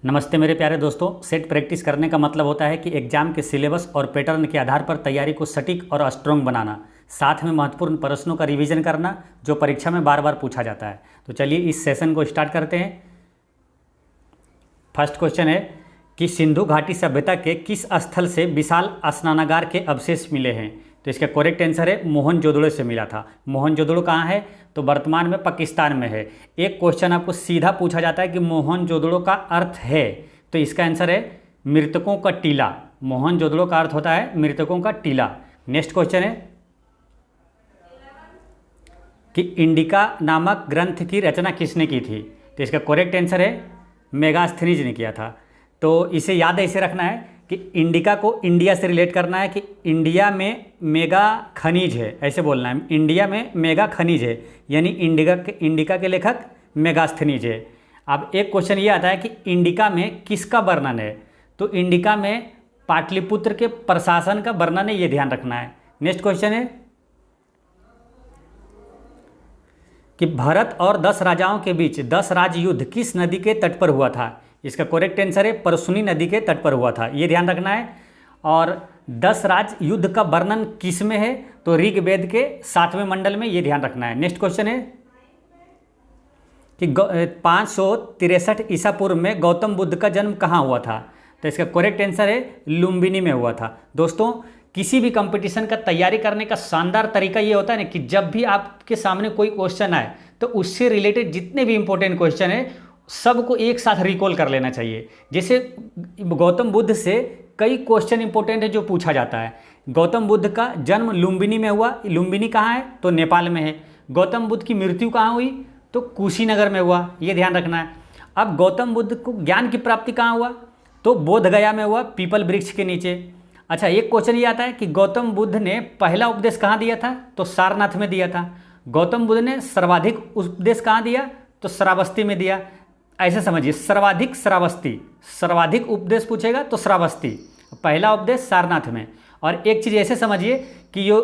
नमस्ते मेरे प्यारे दोस्तों। सेट प्रैक्टिस करने का मतलब होता है कि एग्जाम के सिलेबस और पैटर्न के आधार पर तैयारी को सटीक और स्ट्रॉन्ग बनाना, साथ में महत्वपूर्ण प्रश्नों का रिवीजन करना जो परीक्षा में बार बार पूछा जाता है। तो चलिए इस सेशन को स्टार्ट करते हैं। फर्स्ट क्वेश्चन है कि सिंधु घाटी सभ्यता के किस स्थल से विशाल स्नानागार के अवशेष मिले हैं। तो इसका करेक्ट आंसर है मोहनजोदड़ो से मिला था। मोहनजोदड़ो कहाँ है? तो वर्तमान में पाकिस्तान में है। एक क्वेश्चन आपको सीधा पूछा जाता है कि मोहनजोदड़ो का अर्थ है, तो इसका आंसर है मृतकों का टीला। मोहनजोदड़ो का अर्थ होता है मृतकों का टीला। नेक्स्ट क्वेश्चन है कि इंडिका नामक ग्रंथ की रचना किसने की थी। तो इसका करेक्ट आंसर है मेगास्थनीज ने किया था। तो इसे याद ऐसे रखना है कि इंडिका को इंडिया से रिलेट करना है कि इंडिया में मेगा खनिज है, ऐसे बोलना है। इंडिया में मेगा खनिज है, यानी इंडिका के लेखक मेगास्थनीज है। अब एक क्वेश्चन ये आता है कि इंडिका में किसका वर्णन है। तो इंडिका में पाटलिपुत्र के प्रशासन का वर्णन है, ये ध्यान रखना है। नेक्स्ट क्वेश्चन है कि भरत और 10 राजाओं के बीच 10 राज युद्ध किस नदी के तट पर हुआ था। इसका करेक्ट आंसर है परसुनी नदी के तट पर हुआ था, ये ध्यान रखना है। और 10 राज युद्ध का वर्णन किस में है? तो ऋग्वेद के 7वें मंडल में, ये ध्यान रखना है। नेक्स्ट क्वेश्चन है कि 563 ईसा पूर्व में गौतम बुद्ध का जन्म कहाँ हुआ था। तो इसका करेक्ट आंसर है लुम्बिनी में हुआ था। दोस्तों, किसी भी कंपटीशन का तैयारी करने का शानदार तरीका ये होता है ना कि जब भी आपके सामने कोई क्वेश्चन आए तो उससे रिलेटेड जितने भी इंपॉर्टेंट क्वेश्चन है सबको एक साथ रिकॉल कर लेना चाहिए। जैसे गौतम बुद्ध से कई क्वेश्चन इंपॉर्टेंट है जो पूछा जाता है। गौतम बुद्ध का जन्म लुम्बिनी में हुआ। लुम्बिनी कहाँ है? तो नेपाल में है। गौतम बुद्ध की मृत्यु कहाँ हुई? तो कुशीनगर में हुआ, ये ध्यान रखना है। अब गौतम बुद्ध को ज्ञान की प्राप्ति कहाँ हुआ? तो बोध गया में हुआ, पीपल वृक्ष के नीचे। अच्छा, एक क्वेश्चन ये आता है कि गौतम बुद्ध ने पहला उपदेश कहाँ दिया था? तो सारनाथ में दिया था। गौतम बुद्ध ने सर्वाधिक उपदेश कहाँ दिया? तो श्रावस्ती में दिया। ऐसे समझिए, सर्वाधिक श्रावस्ती, सर्वाधिक उपदेश पूछेगा तो श्रावस्ती, पहला उपदेश सारनाथ में। और एक चीज़ ऐसे समझिए कि यो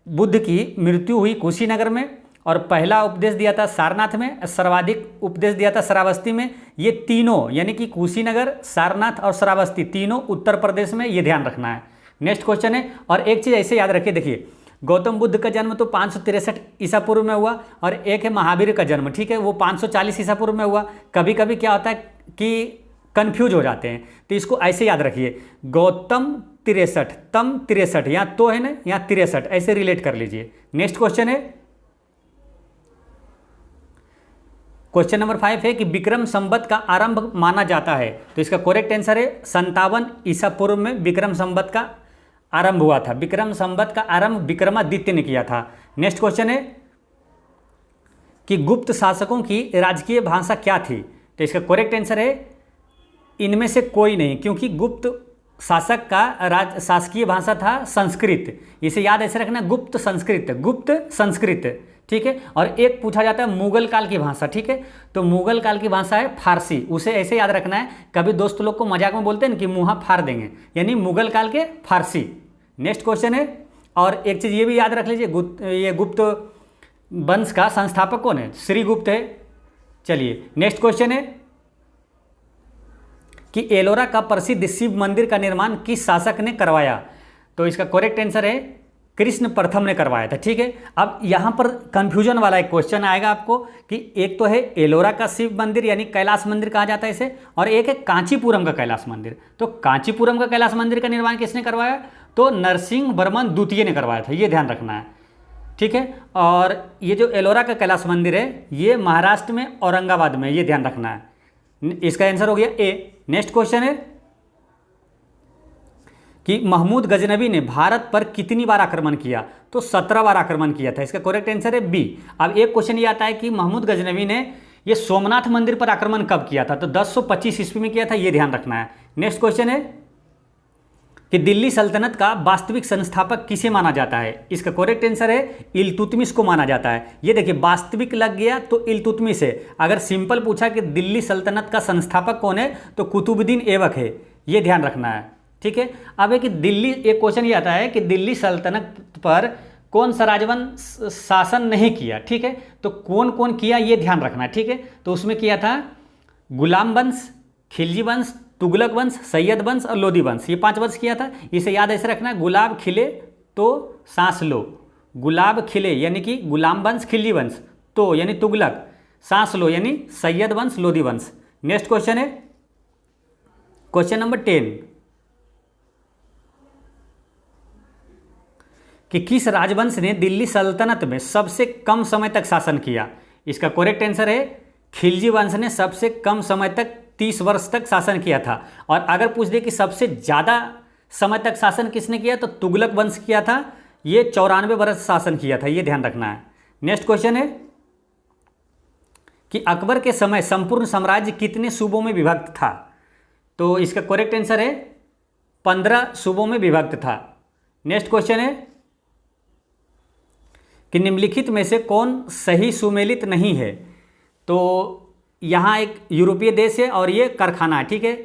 बुद्ध की मृत्यु हुई कुशीनगर में और पहला उपदेश दिया था सारनाथ में, सर्वाधिक उपदेश दिया था श्रावस्ती में। ये तीनों यानी कि कुशीनगर, सारनाथ और श्रावस्ती तीनों उत्तर प्रदेश में, ये ध्यान रखना है। नेक्स्ट क्वेश्चन है, और एक चीज़ ऐसे याद रखिए, देखिए गौतम बुद्ध का जन्म तो 563 ईसा पूर्व में हुआ और एक है महावीर का जन्म, ठीक है, वो 540 ईसा पूर्व में हुआ। कभी कभी क्या होता है कि कंफ्यूज हो जाते हैं, तो इसको ऐसे याद रखिए, गौतम 63, तम 63, यहाँ तो है ना, यहाँ 63, ऐसे रिलेट कर लीजिए। नेक्स्ट क्वेश्चन है, क्वेश्चन नंबर 5 है कि विक्रम संवत का आरंभ माना जाता है। तो इसका करेक्ट आंसर है 57 ईसा पूर्व में विक्रम संवत का आरंभ हुआ था। विक्रम संवत का आरंभ विक्रमादित्य ने किया था। नेक्स्ट क्वेश्चन है कि गुप्त शासकों की राजकीय भाषा क्या थी। तो इसका करेक्ट आंसर है इनमें से कोई नहीं, क्योंकि गुप्त शासक का शासकीय भाषा था संस्कृत। इसे याद ऐसे रखना, गुप्त संस्कृत, गुप्त संस्कृत, ठीक है। और एक पूछा जाता है मुगल काल की भाषा, ठीक है, तो मुगल काल की भाषा है फारसी, उसे ऐसे याद रखना है। कभी दोस्त लोग को मजाक में बोलते हैं ना कि मुँह फाड़ देंगे, यानी मुगल काल के फारसी। नेक्स्ट क्वेश्चन है, और एक चीज़ ये भी याद रख लीजिए, ये गुप्त वंश का संस्थापक कौन है? श्रीगुप्त है। चलिए नेक्स्ट क्वेश्चन है कि एलोरा का प्रसिद्ध शिव मंदिर का निर्माण किस शासक ने करवाया। तो इसका करेक्ट आंसर है कृष्ण प्रथम ने करवाया था, ठीक है। अब यहाँ पर कंफ्यूजन वाला एक क्वेश्चन आएगा आपको कि एक तो है एलोरा का शिव मंदिर यानी कैलाश मंदिर कहा जाता है इसे, और एक है कांचीपुरम का कैलाश मंदिर। तो कांचीपुरम का कैलाश मंदिर का निर्माण किसने करवाया? तो नरसिंह वर्मन द्वितीय ने करवाया था, ये ध्यान रखना है, ठीक है। और ये जो एलोरा का कैलाश मंदिर है ये महाराष्ट्र में औरंगाबाद में, ये ध्यान रखना है। इसका आंसर हो गया ए। नेक्स्ट क्वेश्चन है कि महमूद गजनबी ने भारत पर कितनी बार आक्रमण किया। तो 17 बार आक्रमण किया था, इसका करेक्ट आंसर है बी। अब एक क्वेश्चन ये आता है कि महमूद गजनबी ने ये सोमनाथ मंदिर पर आक्रमण कब किया था। तो 1025 ईस्वी में किया था, ये ध्यान रखना है। नेक्स्ट क्वेश्चन है कि दिल्ली सल्तनत का वास्तविक संस्थापक किसे माना जाता है। इसका करेक्ट आंसर है इल्तुतमिश को माना जाता है। ये देखिए वास्तविक लग गया तो इल्तुतमिश है। अगर सिंपल पूछा कि दिल्ली सल्तनत का संस्थापक कौन है तो कुतुबुद्दीन ऐबक है, ये ध्यान रखना है, ठीक है। अब एक दिल्ली, एक क्वेश्चन ये आता है कि दिल्ली सल्तनत पर कौन सा राजवंश शासन नहीं किया, ठीक है। तो कौन कौन किया ये ध्यान रखना है, ठीक है। तो उसमें किया था गुलाम वंश, खिलजी वंश, तुगलक वंश, सैयद वंश और लोदी वंश, ये 5 वंश किया था। इसे याद ऐसे रखना है, गुलाब खिले तो सांस लो, गुलाब खिले यानी कि गुलाम वंश, खिलजी वंश, तो यानी तुगलक, सांस लो यानी सैयद वंश, लोदी वंश। नेक्स्ट क्वेश्चन है क्वेश्चन नंबर 10 कि किस राजवंश ने दिल्ली सल्तनत में सबसे कम समय तक शासन किया? इसका करेक्ट आंसर है खिलजी वंश ने सबसे कम समय तक 30 वर्ष तक शासन किया था। और अगर पूछ दे कि सबसे ज़्यादा समय तक शासन किसने किया तो तुगलक वंश किया था, ये 94 वर्ष शासन किया था, ये ध्यान रखना है। नेक्स्ट क्वेश्चन है कि अकबर के समय संपूर्ण साम्राज्य कितने सूबों में विभक्त था? तो इसका करेक्ट आंसर है 15 सूबों में विभक्त था। नेक्स्ट क्वेश्चन है कि निम्नलिखित में से कौन सही सुमेलित नहीं है? तो यहाँ एक यूरोपीय देश है और ये कारखाना है, ठीक है।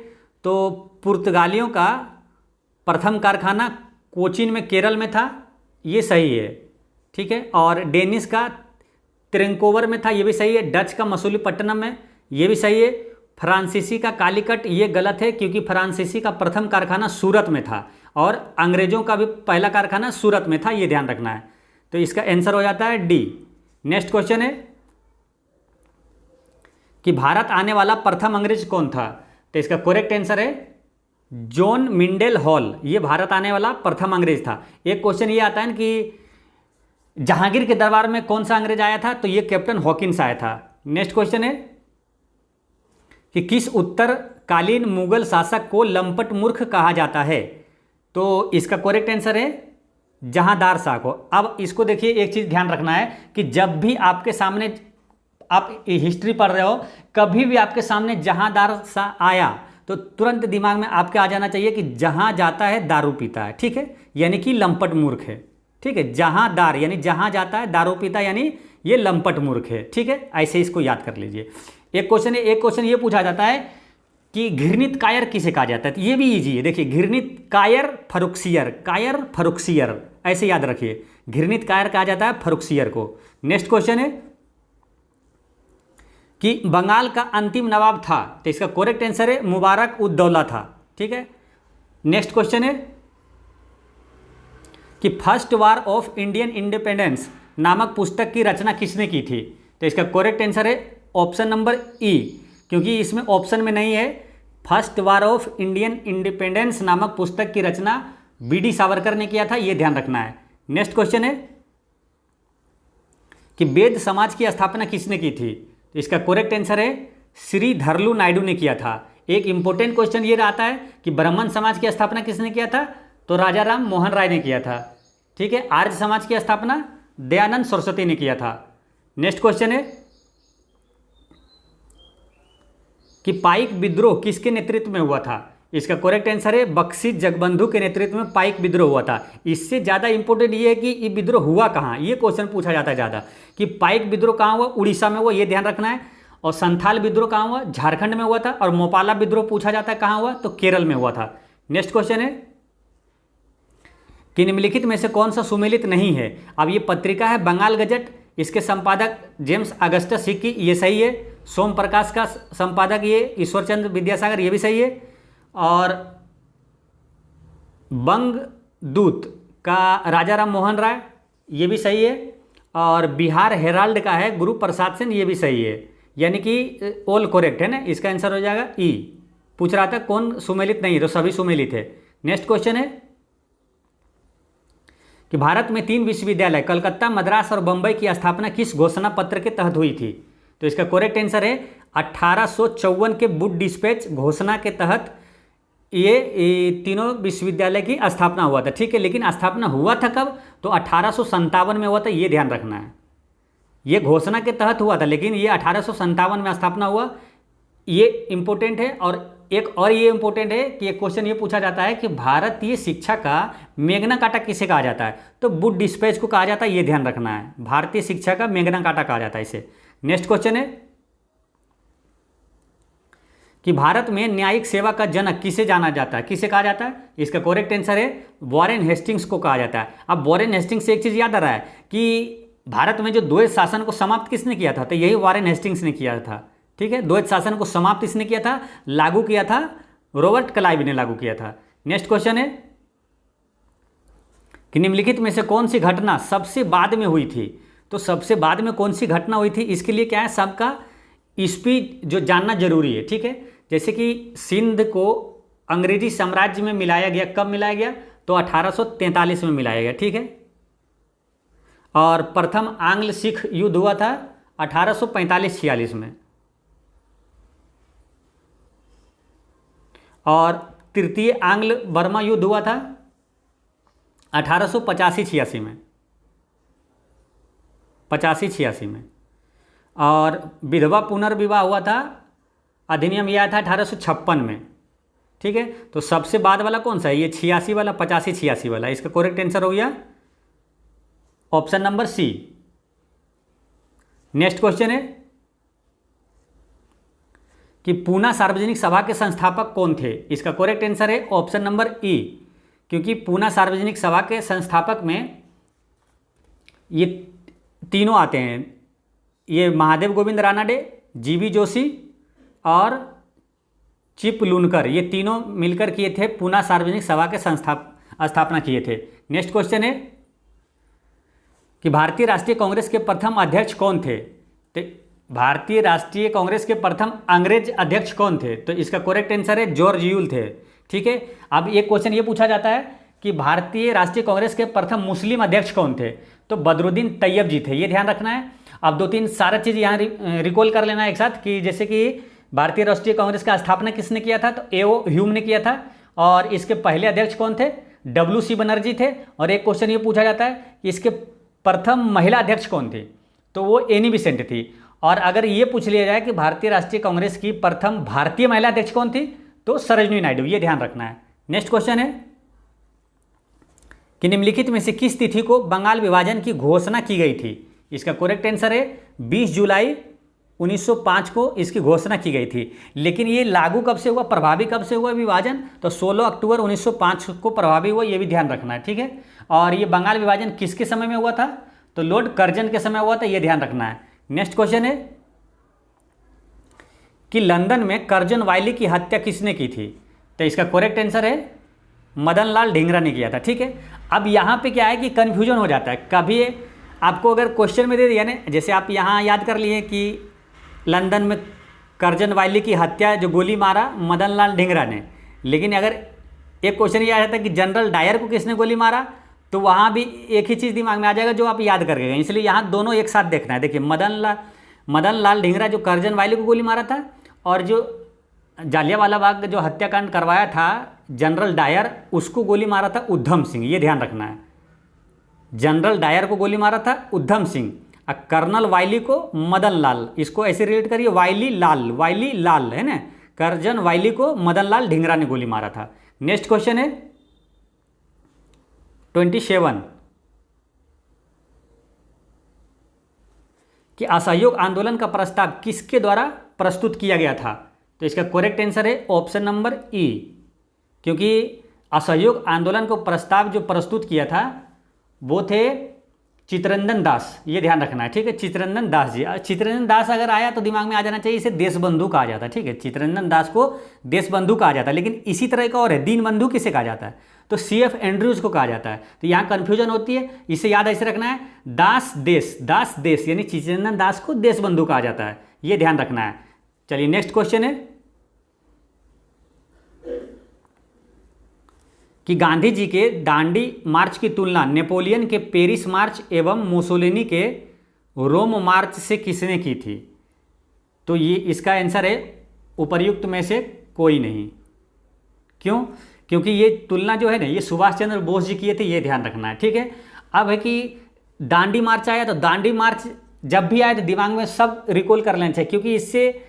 तो पुर्तगालियों का प्रथम कारखाना कोचीन में केरल में था, ये सही है, ठीक है। और डेनिश का त्रिंकोवर में था, ये भी सही है। डच का मसूलीपट्टनम में, ये भी सही है। फ्रांसीसी का कालीकट, ये गलत है क्योंकि फ्रांसीसी का प्रथम कारखाना सूरत में था और अंग्रेजों का भी पहला कारखाना सूरत में था, ये ध्यान रखना है। तो इसका आंसर हो जाता है डी। नेक्स्ट क्वेश्चन है कि भारत आने वाला प्रथम अंग्रेज कौन था? तो इसका करेक्ट आंसर है जॉन मिंडेल हॉल, ये भारत आने वाला प्रथम अंग्रेज था। एक क्वेश्चन ये आता है कि जहांगीर के दरबार में कौन सा अंग्रेज आया था? तो ये कैप्टन हॉकिंस आया था। नेक्स्ट क्वेश्चन है कि किस उत्तरकालीन मुगल शासक को लंपट मूर्ख कहा जाता है? तो इसका करेक्ट आंसर है जहांदार शाह को। अब इसको देखिए, एक चीज़ ध्यान रखना है कि जब भी आपके सामने आप हिस्ट्री पढ़ रहे हो, कभी भी आपके सामने जहांदार शाह आया तो तुरंत दिमाग में आपके आ जाना चाहिए कि जहां जाता है दारू पीता है, ठीक है, यानी कि लंपट मूर्ख है, ठीक है। जहांदार यानी जहां जाता है, दारू पीता यानी ये लंपट मूर्ख है, ठीक है। ऐसे इसको याद कर लीजिए। एक क्वेश्चन ये पूछा जाता है कि घृणित कायर किसे कहा जाता है? तो ये भी इजी है, देखिए घृणित कायर फरुखसियर, ऐसे याद रखिए, घृणित कायर कहा जाता है फरुखसियर को। नेक्स्ट क्वेश्चन है कि बंगाल का अंतिम नवाब था? तो इसका करेक्ट आंसर है मुबारक उद दौला था, ठीक है। नेक्स्ट क्वेश्चन है कि first war of Indian independence नामक पुस्तक की रचना किसने की थी? तो इसका करेक्ट आंसर है ऑप्शन नंबर ई, क्योंकि इसमें ऑप्शन में नहीं है। First war of Indian independence नामक पुस्तक की रचना बीडी सावरकर ने किया था, यह ध्यान रखना है। नेक्स्ट क्वेश्चन है कि वेद समाज की स्थापना किसने की थी? तो इसका करेक्ट आंसर है श्री धरलू नायडू ने किया था। एक इंपॉर्टेंट क्वेश्चन ये रहता है कि ब्राह्मण समाज की स्थापना किसने किया था? तो राजा राम मोहन राय ने किया था, ठीक है। आर्य समाज की स्थापना दयानंद सरस्वती ने किया था। नेक्स्ट क्वेश्चन है कि पाइक विद्रोह किसके नेतृत्व में हुआ था? इसका करेक्ट आंसर है बख्शी जगबंधु के नेतृत्व में पाइक विद्रोह हुआ था। इससे ज़्यादा इंपॉर्टेंट ये है कि ये विद्रोह हुआ कहाँ, ये क्वेश्चन पूछा जाता है ज़्यादा कि पाइक विद्रोह कहाँ हुआ? उड़ीसा में हुआ, ये ध्यान रखना है। और संथाल विद्रोह कहाँ हुआ? झारखंड में हुआ था। और मोपाला विद्रोह पूछा जाता है कहाँ हुआ? तो केरल में हुआ था। नेक्स्ट क्वेश्चन है कि निम्नलिखित में से कौन सा सुमेलित नहीं है? अब ये पत्रिका है बंगाल गजट, इसके संपादक जेम्स अगस्टस हिक्की, ये सही है। सोम प्रकाश का संपादक ये ईश्वरचंद्र विद्यासागर, ये भी सही है। और बंग दूत का राजा राम मोहन राय, ये भी सही है। और बिहार हेराल्ड का है गुरु प्रसाद सेन, ये भी सही है। यानी कि ऑल करेक्ट है ना, इसका आंसर हो जाएगा ई। पूछ रहा था कौन सुमेलित नहीं है, तो सभी सुमेलित है। नेक्स्ट क्वेश्चन है कि भारत में 3 विश्वविद्यालय कलकत्ता, मद्रास और बंबई की स्थापना किस घोषणा पत्र के तहत हुई थी? तो इसका करेक्ट आंसर है 1854 के वुड डिस्पैच घोषणा के तहत ये तीनों विश्वविद्यालय की स्थापना हुआ था, ठीक है। लेकिन स्थापना हुआ था कब? तो 1857 में हुआ था, ये ध्यान रखना है। ये घोषणा के तहत हुआ था, लेकिन ये 1857 में स्थापना हुआ, ये इंपॉर्टेंट है। और एक और ये इंपॉर्टेंट है कि एक क्वेश्चन ये पूछा जाता है कि भारतीय शिक्षा का मेगना काटा किसे कहा जाता है? तो वुड डिस्पैच को कहा जाता है, ये ध्यान रखना है। भारतीय शिक्षा का मेगना काटा कहा जाता है इसे। नेक्स्ट क्वेश्चन है कि भारत में न्यायिक सेवा का जनक किसे जाना जाता है, किसे कहा जाता है? इसका करेक्ट आंसर है वॉरेन हेस्टिंग्स को कहा जाता है। अब वॉरेन हेस्टिंग्स से एक चीज़ याद आ रहा है कि भारत में जो द्वैध शासन को समाप्त किसने किया था? तो यही वॉरेन हेस्टिंग्स ने किया था, ठीक है, द्वैत शासन को समाप्त इसने किया था, लागू किया था रॉबर्ट क्लाइव ने लागू किया था। नेक्स्ट क्वेश्चन है कि निम्नलिखित में से कौन सी घटना सबसे बाद में हुई थी। तो सबसे बाद में कौन सी घटना हुई थी, इसके लिए क्या है, सबका स्पीड जो जानना जरूरी है। ठीक है, जैसे कि सिंध को अंग्रेजी साम्राज्य में मिलाया गया, कब मिलाया गया, तो 1843 में मिलाया गया। ठीक है, और प्रथम आंग्ल सिख युद्ध हुआ था 1845-46 में, और तृतीय आंग्ल बर्मा युद्ध हुआ था 1885-86 में, 85-86 में, और विधवा पुनर्विवाह हुआ था, अधिनियम यह आया था 1856 में। ठीक है, तो सबसे बाद वाला कौन सा है, ये 86 वाला, 85-86 वाला। इसका करेक्ट आंसर हो गया option number C. Next question है कि पूना सार्वजनिक सभा के संस्थापक कौन थे। इसका करेक्ट आंसर है ऑप्शन नंबर ई, क्योंकि पूना सार्वजनिक सभा के संस्थापक में ये तीनों आते हैं, ये महादेव गोविंद रानाडे, जीवी जोशी और चिपलूनकर, ये तीनों मिलकर किए थे, पूना सार्वजनिक सभा के स्थापना किए थे। नेक्स्ट क्वेश्चन है कि भारतीय राष्ट्रीय कांग्रेस के प्रथम अध्यक्ष कौन थे। तो भारतीय राष्ट्रीय कांग्रेस के प्रथम अंग्रेज अध्यक्ष कौन थे, तो इसका करेक्ट आंसर है जॉर्ज यूल थे। ठीक है, अब एक क्वेश्चन ये पूछा जाता है कि भारतीय राष्ट्रीय कांग्रेस के प्रथम मुस्लिम अध्यक्ष कौन थे, तो बदरुद्दीन तैयब जी थे, ये ध्यान रखना है। अब 2-3 सारा चीज़ यहाँ रिकॉल कर लेना है एक साथ, कि जैसे कि भारतीय राष्ट्रीय कांग्रेस का स्थापना किसने किया था, तो ए.ओ. ह्यूम ने किया था, और इसके पहले अध्यक्ष कौन थे, W.C. बनर्जी थे। और एक क्वेश्चन ये पूछा जाता है कि इसके प्रथम महिला अध्यक्ष कौन थे, तो वो एनी बेसेंट थी। और अगर ये पूछ लिया जाए कि भारतीय राष्ट्रीय कांग्रेस की प्रथम भारतीय महिला अध्यक्ष कौन थी, तो सरोजिनी नायडू, ये ध्यान रखना है। नेक्स्ट क्वेश्चन है कि निम्नलिखित में से किस तिथि को बंगाल विभाजन की घोषणा की गई थी। इसका करेक्ट आंसर है 20 जुलाई 1905 को इसकी घोषणा की गई थी। लेकिन ये लागू कब से हुआ, प्रभावी कब से हुआ विभाजन, तो 16 अक्टूबर 1905 को प्रभावी हुआ, ये भी ध्यान रखना है। ठीक है, और ये बंगाल विभाजन किसके समय में हुआ था, तो लॉर्ड कर्जन के समय हुआ था, ये ध्यान रखना है। नेक्स्ट क्वेश्चन है कि लंदन में कर्जन वायली की हत्या किसने की थी, तो इसका करेक्ट आंसर है मदन लाल ढींगरा ने किया था। ठीक है, अब यहाँ पे क्या है कि कन्फ्यूजन हो जाता है, कभी आपको अगर क्वेश्चन में दे दिया ना, जैसे आप यहाँ याद कर लिए कि लंदन में कर्जन वायली की हत्या जो गोली मारा मदन लाल ढींगरा ने, लेकिन अगर एक क्वेश्चन ये आ जाता है कि जनरल डायर को किसने गोली मारा, तो वहाँ भी एक ही चीज़ दिमाग में आ जाएगा जो आप याद कर गए। इसलिए यहाँ दोनों एक साथ देखना है। देखिए, मदन लाल ढींगरा जो कर्जन वायली को गोली मारा था, और जो जालियांवाला बाग जो हत्याकांड करवाया था जनरल डायर, उसको गोली मारा था उधम सिंह, ये ध्यान रखना है। जनरल डायर को गोली मारा था उधम सिंह, और कर्नल वायली को मदन लाल, इसको ऐसे रिलेट करिए, वायली लाल है ना, कर्जन वायली को मदन लाल ढींगरा ने गोली मारा था। नेक्स्ट क्वेश्चन है 27 कि असहयोग आंदोलन का प्रस्ताव किसके द्वारा प्रस्तुत किया गया था, तो इसका करेक्ट आंसर है ऑप्शन नंबर ई, क्योंकि असहयोग आंदोलन को प्रस्ताव जो प्रस्तुत किया था वो थे चित्तरंजन दास, ये ध्यान रखना है। ठीक है, चित्तरंजन दास जी, चित्तरंजन दास अगर आया तो दिमाग में आ जाना चाहिए इसे देशबंधु कहा जाता है। ठीक है, चित्तरंजन दास को देशबंधु कहा जाता है, लेकिन इसी तरह का और है, दीनबंधु किसे कहा जाता है, तो CF एंड्रूज को कहा जाता है। तो यहाँ कन्फ्यूजन होती है, इसे याद ऐसे रखना है, दास देश, यानी चित्तरंजन दास को देशबंधु कहा जाता है, ये ध्यान रखना है। चलिए नेक्स्ट क्वेश्चन है कि गांधी जी के दांडी मार्च की तुलना नेपोलियन के पेरिस मार्च एवं मुसोलिनी के रोम मार्च से किसने की थी, तो ये इसका आंसर है उपर्युक्त में से कोई नहीं। क्यों, क्योंकि ये तुलना जो है ना, ये सुभाष चंद्र बोस जी किए थे, ये ध्यान रखना है। ठीक है, अब है कि दांडी मार्च आया, तो दांडी मार्च जब भी आए तो दिमाग में सब रिकॉल कर लेना चाहिए, क्योंकि इससे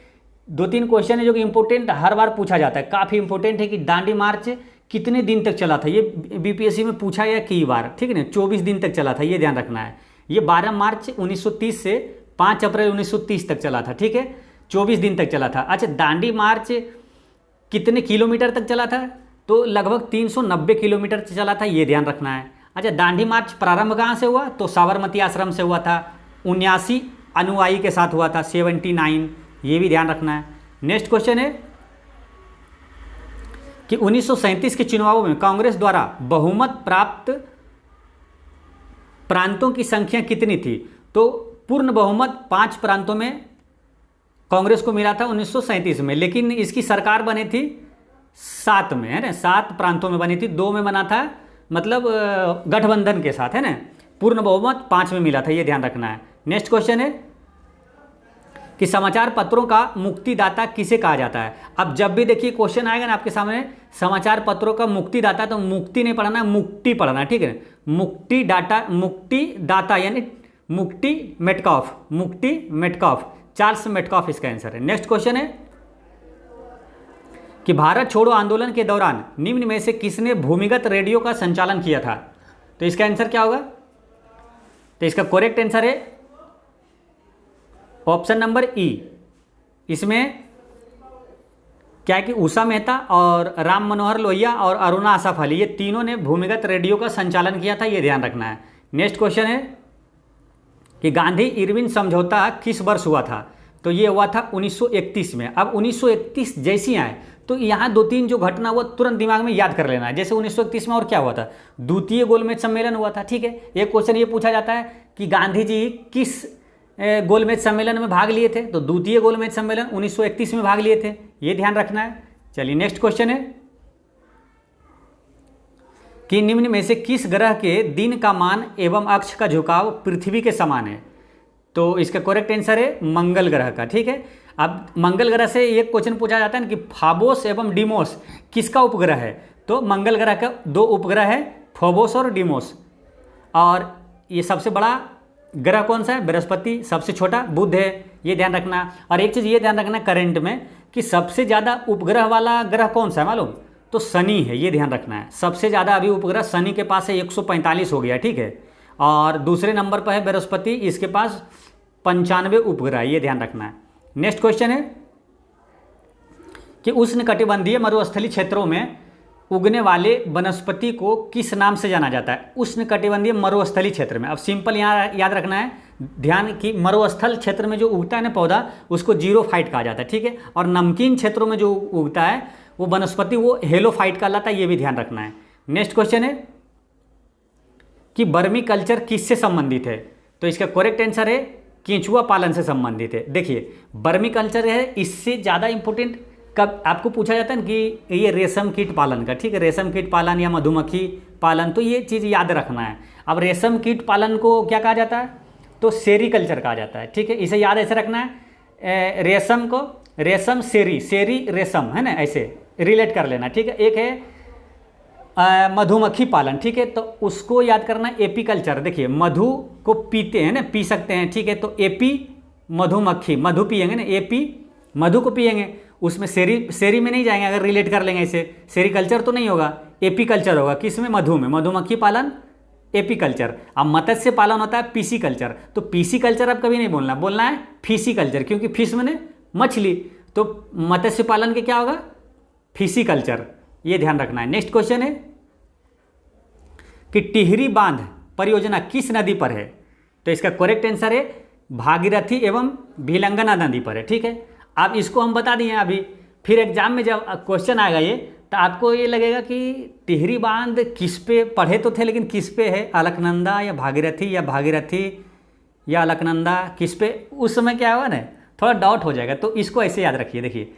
2-3 क्वेश्चन है जो कि इंपॉर्टेंट हर बार पूछा जाता है, काफ़ी इंपॉर्टेंट है कि दांडी मार्च कितने दिन तक चला था, ये BPSC में पूछा गया कई बार। ठीक है ना, 24 दिन तक चला था, ये ध्यान रखना है। ये 12 मार्च 1930 से 5 अप्रैल 1930 तक चला था। ठीक है, 24 दिन तक चला था। अच्छा, दांडी मार्च कितने किलोमीटर तक चला था, तो लगभग 390 किलोमीटर चला था, ये ध्यान रखना है। अच्छा, दांडी मार्च प्रारंभ कहाँ से हुआ, तो साबरमती आश्रम से हुआ था, 79 अनुयायी के साथ हुआ था, 79। ये भी ध्यान रखना है। नेक्स्ट क्वेश्चन है कि 1937 के चुनावों में कांग्रेस द्वारा बहुमत प्राप्त प्रांतों की संख्या कितनी थी? तो पूर्ण बहुमत 5 प्रांतों में कांग्रेस को मिला था 1937 में, लेकिन इसकी सरकार बनी थी 7 में, है ना, 7 प्रांतों में बनी थी, 2 में बना था, मतलब गठबंधन के साथ, है ना। पूर्ण बहुमत 5 में मिला था, ये ध्यान रखना है। नेक्स्ट क्वेश्चन है कि समाचार पत्रों का मुक्तिदाता किसे कहा जाता है? अब जब भी देखिए क्वेश्चन आएगा ना आपके सामने समाचार पत्रों का मुक्तिदाता, तो मुक्ति नहीं पढ़ना, मुक्ति पढ़ना, ठीक है। मुक्तिदाता यानी मुक्ति मेटकॉफ, चार्ल्स मेटकॉफ इसका आंसर है। नेक्स्ट क्वेश्चन है कि भारत छोड़ो आंदोलन के दौरान निम्न में से किसने भूमिगत रेडियो का संचालन किया था? तो इसका आंसर क्या होगा? तो इसका करेक्ट आंसर है ऑप्शन नंबर ई। इसमें क्या है कि उषा मेहता और राम मनोहर लोहिया और अरुणा आसफ अली, ये तीनों ने भूमिगत रेडियो का संचालन किया था, ये ध्यान रखना है। नेक्स्ट क्वेश्चन है कि गांधी इरविन समझौता किस वर्ष हुआ था? तो ये हुआ था 1931 में। अब 1931 जैसी आए तो यहाँ 2-3 जो घटना हुआ तुरंत दिमाग में याद कर लेना है। जैसे 1931 में और क्या हुआ था? द्वितीय गोलमेज सम्मेलन हुआ था, ठीक है। एक क्वेश्चन ये पूछा जाता है कि गांधी जी किस गोलमेज सम्मेलन में भाग लिए थे? तो द्वितीय गोलमेज सम्मेलन 1931 में भाग लिए थे, ये ध्यान रखना है। चलिए नेक्स्ट क्वेश्चन है कि निम्न में से किस ग्रह के दिन का मान एवं अक्ष का झुकाव पृथ्वी के समान है? तो इसका करेक्ट आंसर है मंगल ग्रह का, ठीक है। अब मंगल ग्रह से एक क्वेश्चन पूछा जाता है ना कि फाबोस एवं डिमोस किसका उपग्रह है? तो मंगल ग्रह का 2 उपग्रह है, फोबोस और डिमोस। और ये सबसे बड़ा ग्रह कौन सा है? बृहस्पति। सबसे छोटा बुध है, ये ध्यान रखना। और एक चीज़ ये ध्यान रखना करंट में कि सबसे ज़्यादा उपग्रह वाला ग्रह कौन सा है मालूम? तो शनि है, ये ध्यान रखना है। सबसे ज़्यादा अभी उपग्रह शनि के पास है, 145 हो गया, ठीक है। और दूसरे नंबर पर है बृहस्पति, इसके पास 95 उपग्रह, ये ध्यान रखना है। नेक्स्ट क्वेश्चन है कि उष्णकटिबंधीय मरुस्थलीय क्षेत्रों में उगने वाले वनस्पति को किस नाम से जाना जाता है? उष्णकटिबंधीय मरुस्थलीय क्षेत्र में। अब सिंपल यहाँ याद रखना है ध्यान कि मरुस्थल क्षेत्र में जो उगता है ना पौधा, उसको जीरोफाइट कहा जाता है, ठीक है। और नमकीन क्षेत्रों में जो उगता है वो वनस्पति, वो हेलोफाइट कहलाता है, ये भी ध्यान रखना है। नेक्स्ट क्वेश्चन है कि वर्मी कल्चर किससे संबंधित है? तो इसका करेक्ट आंसर है केंचुआ पालन से संबंधित है। देखिए वर्मी कल्चर है, इससे ज़्यादा इंपॉर्टेंट कब आपको पूछा जाता है कि ये रेशम कीट पालन का, ठीक है, रेशम कीट पालन या मधुमक्खी पालन, तो ये चीज़ याद रखना है। अब रेशम कीट पालन को क्या कहा जाता है? तो सेरीकल्चर कहा जाता है, ठीक है। इसे याद ऐसे रखना है, रेशम को रेशम सेरी रेशम, है ना, ऐसे रिलेट कर लेना, ठीक है। एक है मधुमक्खी पालन, ठीक है, तो उसको याद करना एपीकल्चर। देखिए मधु को पीते हैं ना, पी सकते हैं, ठीक है, तो एपी मधुमक्खी, मधु पिएंगे ना, एपी मधु को पिएंगे, उसमें सेरी में नहीं जाएंगे अगर रिलेट कर लेंगे ऐसे। सेरीकल्चर तो नहीं होगा, एपीकल्चर होगा। किस में? मधु में, मधुमक्खी पालन एपीकल्चर। अब मत्स्य पालन होता है पीसी कल्चर। तो पीसी कल्चर अब कभी नहीं बोलना, बोलना है फिशी कल्चर, क्योंकि फिश मैंने मछली, तो मत्स्य पालन के क्या होगा? फिशी कल्चर, ये ध्यान रखना है। नेक्स्ट क्वेश्चन है कि टिहरी बांध परियोजना किस नदी पर है? तो इसका करेक्ट आंसर है भागीरथी एवं भिलंगना नदी पर है, ठीक है। अब इसको हम बता दिए अभी, फिर एग्जाम में जब क्वेश्चन आएगा ये, तो आपको ये लगेगा कि टिहरी बांध किस पे पढ़े तो थे, लेकिन किस पे है? अलकनंदा या भागीरथी या अलकनंदा, किस पे? उस समय क्या होगा ना, थोड़ा डाउट हो जाएगा। तो इसको ऐसे याद रखिए। देखिए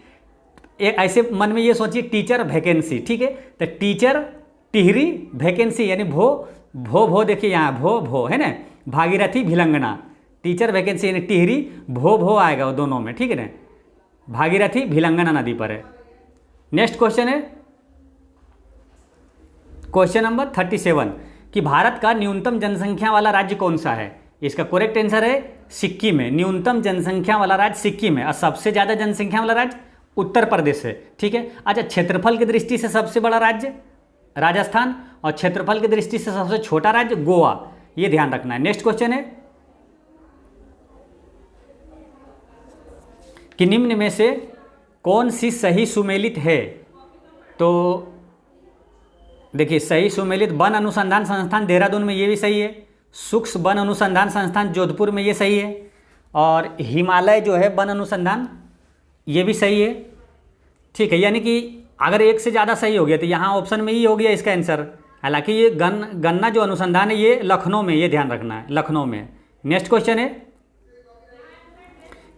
एक ऐसे मन में ये सोचिए टीचर वैकेंसी, ठीक है, तो टीचर टिहरी वैकेंसी यानी भो देखिए यहाँ भो है ना, भागीरथी भिलंगना, टीचर वैकेंसी यानी टिहरी भो आएगा वो दोनों में, ठीक है ना, भागीरथी भिलंगना नदी पर है। नेक्स्ट क्वेश्चन है क्वेश्चन नंबर 37 कि भारत का न्यूनतम जनसंख्या वाला राज्य कौन सा है? इसका करेक्ट आंसर है सिक्किम है। न्यूनतम जनसंख्या वाला राज्य सिक्किम है और सबसे ज़्यादा जनसंख्या वाला राज्य उत्तर प्रदेश है, ठीक है। अच्छा, क्षेत्रफल की दृष्टि से सबसे बड़ा राज्य राजस्थान और क्षेत्रफल की दृष्टि से सबसे छोटा राज्य गोवा, ये ध्यान रखना है। नेक्स्ट क्वेश्चन है कि निम्न में से कौन सी सही सुमेलित है? तो देखिए सही सुमेलित वन अनुसंधान संस्थान देहरादून में, ये भी सही है। सूक्ष्म वन अनुसंधान संस्थान जोधपुर में, ये सही है। और हिमालय जो है वन अनुसंधान ये भी सही है, ठीक है। यानी कि अगर एक से ज़्यादा सही हो गया तो यहाँ ऑप्शन में ही हो गया इसका आंसर। हालांकि ये गन्ना जो अनुसंधान है ये लखनऊ में, ये ध्यान रखना है, लखनऊ में। नेक्स्ट क्वेश्चन है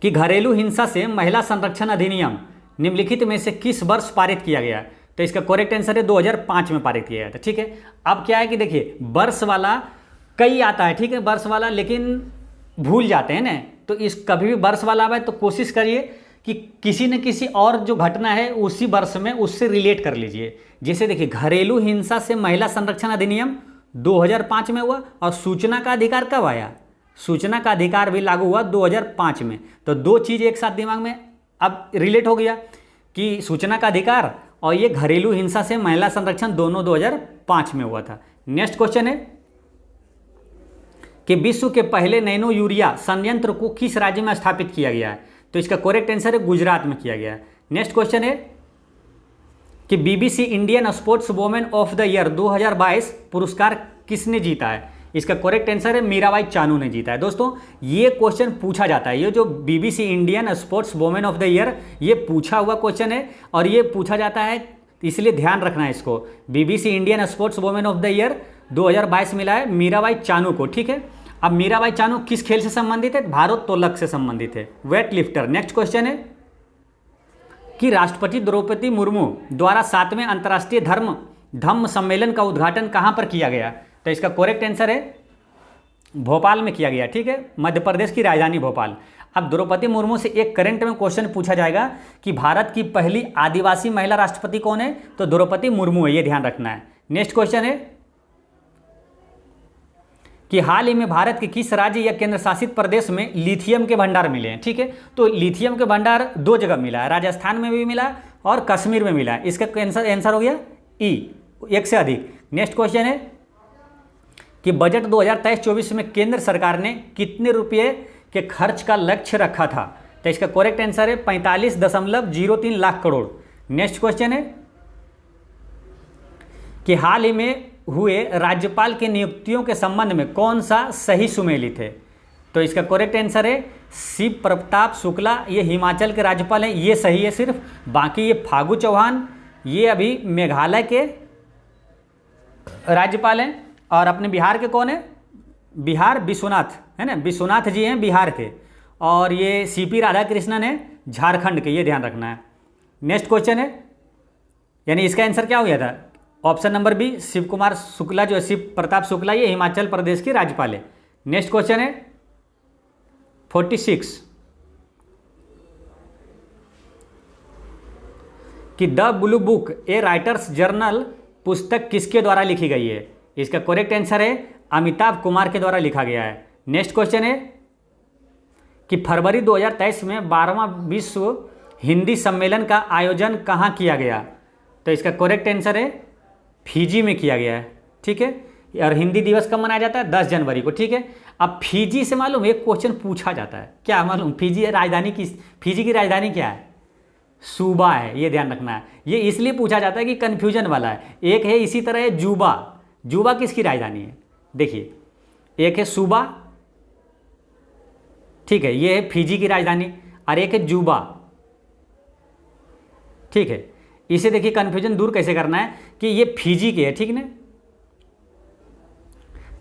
कि घरेलू हिंसा से महिला संरक्षण अधिनियम निम्नलिखित में से किस वर्ष पारित किया गया? तो इसका करेक्ट आंसर है 2005 में पारित किया गया था, ठीक है। अब क्या है कि देखिए वर्ष वाला कई आता है, ठीक है, वर्ष वाला, लेकिन भूल जाते हैं ना, तो इस कभी भी वर्ष वाला आए तो कोशिश करिए कि किसी न किसी और जो घटना है उसी वर्ष में उससे रिलेट कर लीजिए। जैसे देखिए घरेलू हिंसा से महिला संरक्षण अधिनियम 2005 में हुआ, और सूचना का अधिकार कब आया? सूचना का अधिकार भी लागू हुआ 2005 में। तो दो चीज़ एक साथ दिमाग में अब रिलेट हो गया कि सूचना का अधिकार और ये घरेलू हिंसा से महिला संरक्षण दोनों 2005 में हुआ था। नेक्स्ट क्वेश्चन है कि विश्व के पहले नैनो यूरिया संयंत्र को किस राज्य में स्थापित किया गया है? तो इसका करेक्ट आंसर है गुजरात में किया गया है। नेक्स्ट क्वेश्चन है कि BBC Indian sports women of the year 2022 पुरस्कार किसने जीता है? इसका करेक्ट आंसर है मीराबाई चानू ने जीता है। दोस्तों ये क्वेश्चन पूछा जाता है, ये जो BBC Indian sports women of the year ये पूछा हुआ क्वेश्चन है, और ये पूछा जाता है इसलिए ध्यान रखना है इसको। BBC Indian sports women of the year 2022 मिला है मीराबाई चानू को, ठीक है। अब मीराबाई चानू किस खेल से संबंधित है? भारोत्तोलक से संबंधित है, वेट लिफ्टर। नेक्स्ट क्वेश्चन है कि राष्ट्रपति द्रौपदी मुर्मू द्वारा 7वें अंतर्राष्ट्रीय धम्म सम्मेलन का उद्घाटन कहाँ पर किया गया? तो इसका करेक्ट आंसर है भोपाल में किया गया, ठीक है, मध्य प्रदेश की राजधानी भोपाल। अब द्रौपदी मुर्मू से एक करंट में क्वेश्चन पूछा जाएगा कि भारत की पहली आदिवासी महिला राष्ट्रपति कौन है? तो द्रौपदी मुर्मू है, ये ध्यान रखना है। नेक्स्ट क्वेश्चन है कि हाल ही में भारत के किस राज्य या केंद्र शासित प्रदेश में लिथियम के भंडार मिले हैं? ठीक है, तो लिथियम के भंडार दो जगह मिला है, राजस्थान में भी मिला और कश्मीर में मिला है। इसका आंसर हो गया ई, एक से अधिक। नेक्स्ट क्वेश्चन है कि बजट 2023-24 में केंद्र सरकार ने कितने रुपये के खर्च का लक्ष्य रखा था? तो इसका करेक्ट आंसर है 45.03 लाख करोड़। नेक्स्ट क्वेश्चन है कि हाल ही में हुए राज्यपाल की नियुक्तियों के संबंध में कौन सा सही सुमेलित है? तो इसका करेक्ट आंसर है शिव प्रताप शुक्ला, ये हिमाचल के राज्यपाल हैं, ये सही है सिर्फ। बाकी ये फागू चौहान, ये अभी मेघालय के राज्यपाल हैं। और अपने बिहार के कौन है? बिहार विश्वनाथ है ना, विश्वनाथ जी हैं बिहार के। और ये सीपी राधाकृष्णन है झारखंड के, ये ध्यान रखना है। नेक्स्ट क्वेश्चन है, यानी इसका आंसर क्या हो गया था? Option number B, Shiv Kumar Shukla जो है, शिव प्रताप शुक्ला, ये हिमाचल प्रदेश के राज्यपाल है। नेक्स्ट क्वेश्चन है 46 कि the blue book A writers journal पुस्तक किसके द्वारा लिखी गई है? इसका करेक्ट आंसर है अमिताभ कुमार के द्वारा लिखा गया है। नेक्स्ट क्वेश्चन है कि फरवरी 2023 में 12वां विश्व हिंदी सम्मेलन का आयोजन कहाँ किया गया? तो इसका करेक्ट आंसर है फिजी में किया गया है, ठीक है। और हिंदी दिवस कब मनाया जाता है? 10 जनवरी को, ठीक है। अब फिजी से मालूम एक क्वेश्चन पूछा जाता है, क्या मालूम? फिजी राजधानी फिजी की राजधानी क्या है? सूबा है, ये ध्यान रखना है। ये इसलिए पूछा जाता है कि कन्फ्यूजन वाला है। एक है इसी तरह है जूबा, जूबा किसकी राजधानी है? देखिए एक है सूबा, ठीक है, ये है फिजी की राजधानी, और एक है जूबा, ठीक है। इसे देखिए कन्फ्यूजन दूर कैसे करना है कि ये फिजी के है, ठीक ना।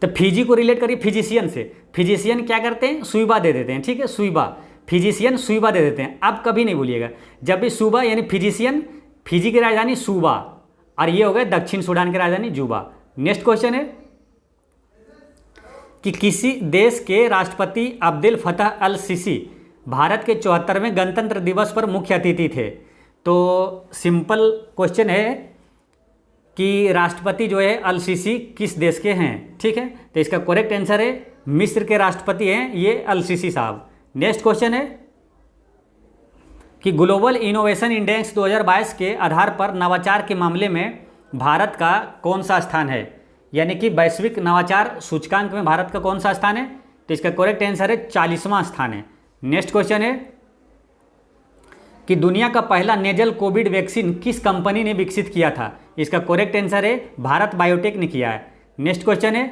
तो फिजी को रिलेट करिए फिजिशियन से। फिजिशियन क्या करते हैं? सुईबा दे देते हैं, ठीक है, सुईबा, फिजिशियन सुईबा दे देते हैं। आप कभी नहीं भूलिएगा, जब भी सूबा यानी फिजिशियन, फिजी की राजधानी सूबा, और ये हो गए दक्षिण सूडान की राजधानी जूबा। नेक्स्ट क्वेश्चन है कि किसी देश के राष्ट्रपति अब्देल फतह अल सीसी भारत के 74वें गणतंत्र दिवस पर मुख्य अतिथि थे। तो सिंपल क्वेश्चन है कि राष्ट्रपति जो है अल सीसी किस देश के हैं, ठीक है। तो इसका करेक्ट आंसर है मिस्र के राष्ट्रपति हैं ये अल सीसी साहब। नेक्स्ट क्वेश्चन है कि ग्लोबल इनोवेशन इंडेक्स 2022 के आधार पर नवाचार के मामले में भारत का कौन सा स्थान है? यानी कि वैश्विक नवाचार सूचकांक में भारत का कौन सा स्थान है? तो इसका करेक्ट आंसर है 40वां स्थान है। नेक्स्ट क्वेश्चन है कि दुनिया का पहला नेजल कोविड वैक्सीन किस कंपनी ने विकसित किया था? इसका करेक्ट आंसर है भारत बायोटेक ने किया है। नेक्स्ट क्वेश्चन है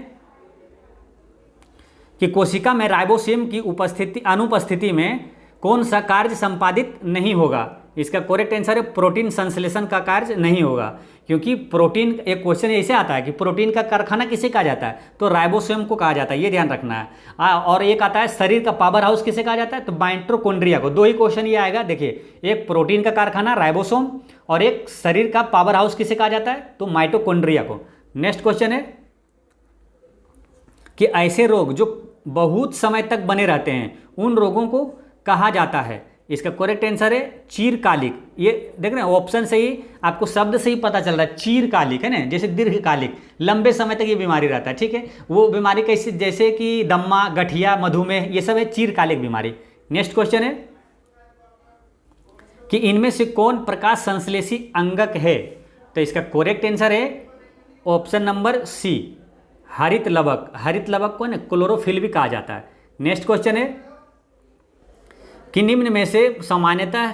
कि कोशिका में राइबोसोम की अनुपस्थिति में कौन सा कार्य संपादित नहीं होगा? इसका करेक्ट आंसर है प्रोटीन संश्लेषण का कार्य नहीं होगा, क्योंकि प्रोटीन, एक क्वेश्चन ऐसे आता है कि प्रोटीन का कारखाना किसे कहा जाता है, तो राइबोसोम को कहा जाता है, ये ध्यान रखना है। और एक आता है शरीर का पावर हाउस किसे कहा जाता है, तो माइटोकॉन्ड्रिया को। दो ही क्वेश्चन ये आएगा, देखिए, एक प्रोटीन का कारखाना राइबोसोम और एक शरीर का पावर हाउस किसे कहा जाता है, तो माइटोकॉन्ड्रिया को। नेक्स्ट क्वेश्चन है कि ऐसे रोग जो बहुत समय तक बने रहते हैं उन रोगों को कहा जाता है। इसका करेक्ट आंसर है चीरकालिक। ये देख रहे हैं, ऑप्शन से ही आपको शब्द से ही पता चल रहा है, चीरकालिक है ना, जैसे दीर्घकालिक, लंबे समय तक ये बीमारी रहता है, ठीक है। वो बीमारी कैसे, जैसे कि दम्मा, गठिया, मधुमेह, ये सब है चीरकालिक बीमारी। नेक्स्ट क्वेश्चन है कि इनमें से कौन प्रकाश संश्लेषी अंगक है, तो इसका करेक्ट आंसर है ऑप्शन नंबर सी, हरित लवक। हरित लवक को ना क्लोरोफिल भी कहा जाता है। नेक्स्ट क्वेश्चन है कि निम्न में से सामान्यतः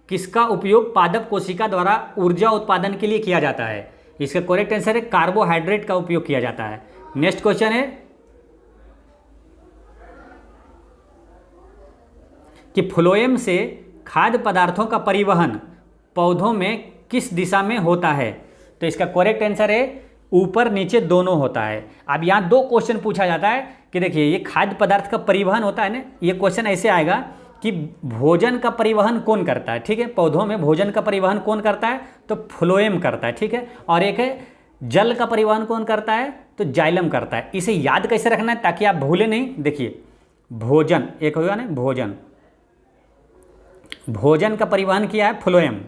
किसका उपयोग पादप कोशिका द्वारा ऊर्जा उत्पादन के लिए किया जाता है, इसका करेक्ट आंसर है कार्बोहाइड्रेट का उपयोग किया जाता है। नेक्स्ट क्वेश्चन है कि फ्लोएम से खाद्य पदार्थों का परिवहन पौधों में किस दिशा में होता है, तो इसका करेक्ट आंसर है ऊपर नीचे दोनों होता है। अब यहाँ दो क्वेश्चन पूछा जाता है कि देखिए, ये खाद्य पदार्थ का परिवहन होता है ना, ये क्वेश्चन ऐसे आएगा कि भोजन का परिवहन कौन करता है, ठीक है, पौधों में भोजन का परिवहन कौन करता है, तो फ्लोएम करता है, ठीक है। और एक है जल का परिवहन कौन करता है, तो जाइलम करता है। इसे याद कैसे रखना है ताकि आप भूले नहीं, देखिए, भोजन एक होगा ना, भोजन, भोजन का परिवहन किया है फ्लोएम,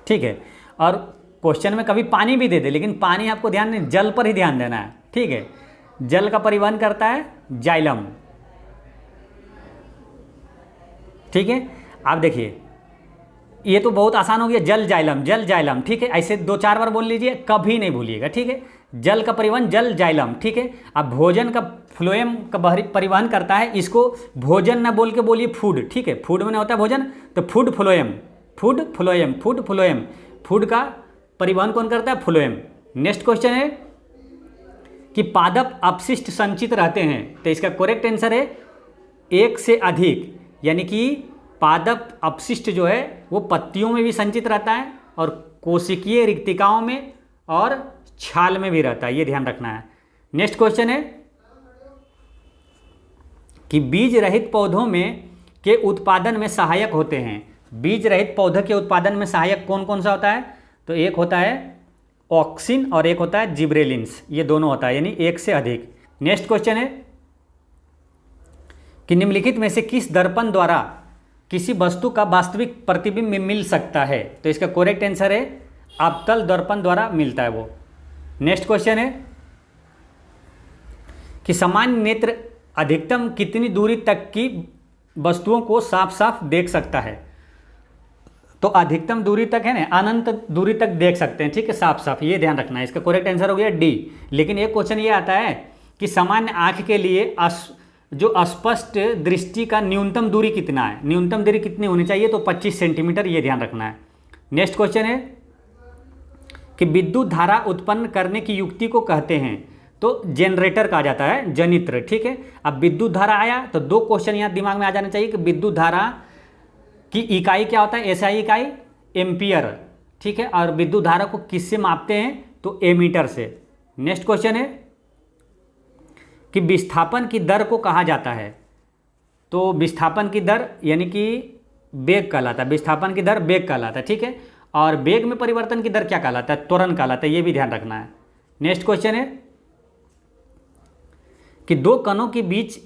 ठीक है। और क्वेश्चन में कभी पानी भी दे दे, लेकिन पानी आपको ध्यान नहीं, जल पर ही ध्यान देना है, ठीक है। जल का परिवहन करता है जाइलम, ठीक है। आप देखिए, ये तो बहुत आसान हो गया, जल जाइलम, जल जाइलम, ठीक है। ऐसे दो चार बार बोल लीजिए, कभी नहीं भूलिएगा, ठीक है। जल का परिवहन जल जाइलम, ठीक है। अब भोजन का फ्लोएम का परिवहन करता है, इसको भोजन ना बोल के बोलिए फूड, ठीक है। फूड में होता है भोजन, तो food phloem, food phloem, food phloem, food का परिवहन कौन करता है, फ्लोएम। नेक्स्ट क्वेश्चन है कि पादप अपशिष्ट संचित रहते हैं, तो इसका करेक्ट आंसर है एक से अधिक, यानी कि पादप अपशिष्ट जो है वो पत्तियों में भी संचित रहता है और कोशिकीय रिक्तिकाओं में और छाल में भी रहता है, ये ध्यान रखना है। नेक्स्ट क्वेश्चन है कि बीज रहित पौधों में के उत्पादन में सहायक होते हैं। बीज रहित पौधे के उत्पादन में सहायक कौन कौन सा होता है, तो एक होता है ऑक्सिन और एक होता है जिब्रेलिन्स, ये दोनों होता है, यानी एक से अधिक। नेक्स्ट क्वेश्चन है कि निम्नलिखित में से किस दर्पण द्वारा किसी वस्तु का वास्तविक प्रतिबिंब मिल सकता है, तो इसका करेक्ट आंसर है अवतल दर्पण द्वारा मिलता है वो। नेक्स्ट क्वेश्चन है कि सामान्य नेत्र अधिकतम कितनी दूरी तक की वस्तुओं को साफ साफ देख सकता है, तो अधिकतम दूरी तक है ना, अनंत दूरी तक देख सकते हैं, ठीक है, साफ साफ, ये ध्यान रखना है। इसका करेक्ट आंसर हो गया डी। लेकिन एक क्वेश्चन ये आता है कि सामान्य आंख के लिए जो स्पष्ट दृष्टि का न्यूनतम दूरी कितना है, न्यूनतम दूरी कितनी होनी चाहिए, तो 25 सेंटीमीटर, ये ध्यान रखना है। नेक्स्ट क्वेश्चन है कि विद्युत धारा उत्पन्न करने की युक्ति को कहते हैं, तो जनरेटर कहा जाता है, जनित्र, ठीक है। अब विद्युत धारा आया तो दो क्वेश्चन यहाँ दिमाग में आ जाना चाहिए कि विद्युत धारा की इकाई क्या होता है, एसआई इकाई एम्पियर, ठीक है। और विद्युत धारा को किससे मापते हैं, तो एमीटर से। नेक्स्ट क्वेश्चन है कि विस्थापन की दर को कहा जाता है, तो विस्थापन की दर यानी कि वेग कहलाता है, विस्थापन की दर वेग कहलाता है, ठीक है। और वेग में परिवर्तन की दर क्या कहलाता है, त्वरण कहलाता है, ये भी ध्यान रखना है। नेक्स्ट क्वेश्चन है कि दो कणों के बीच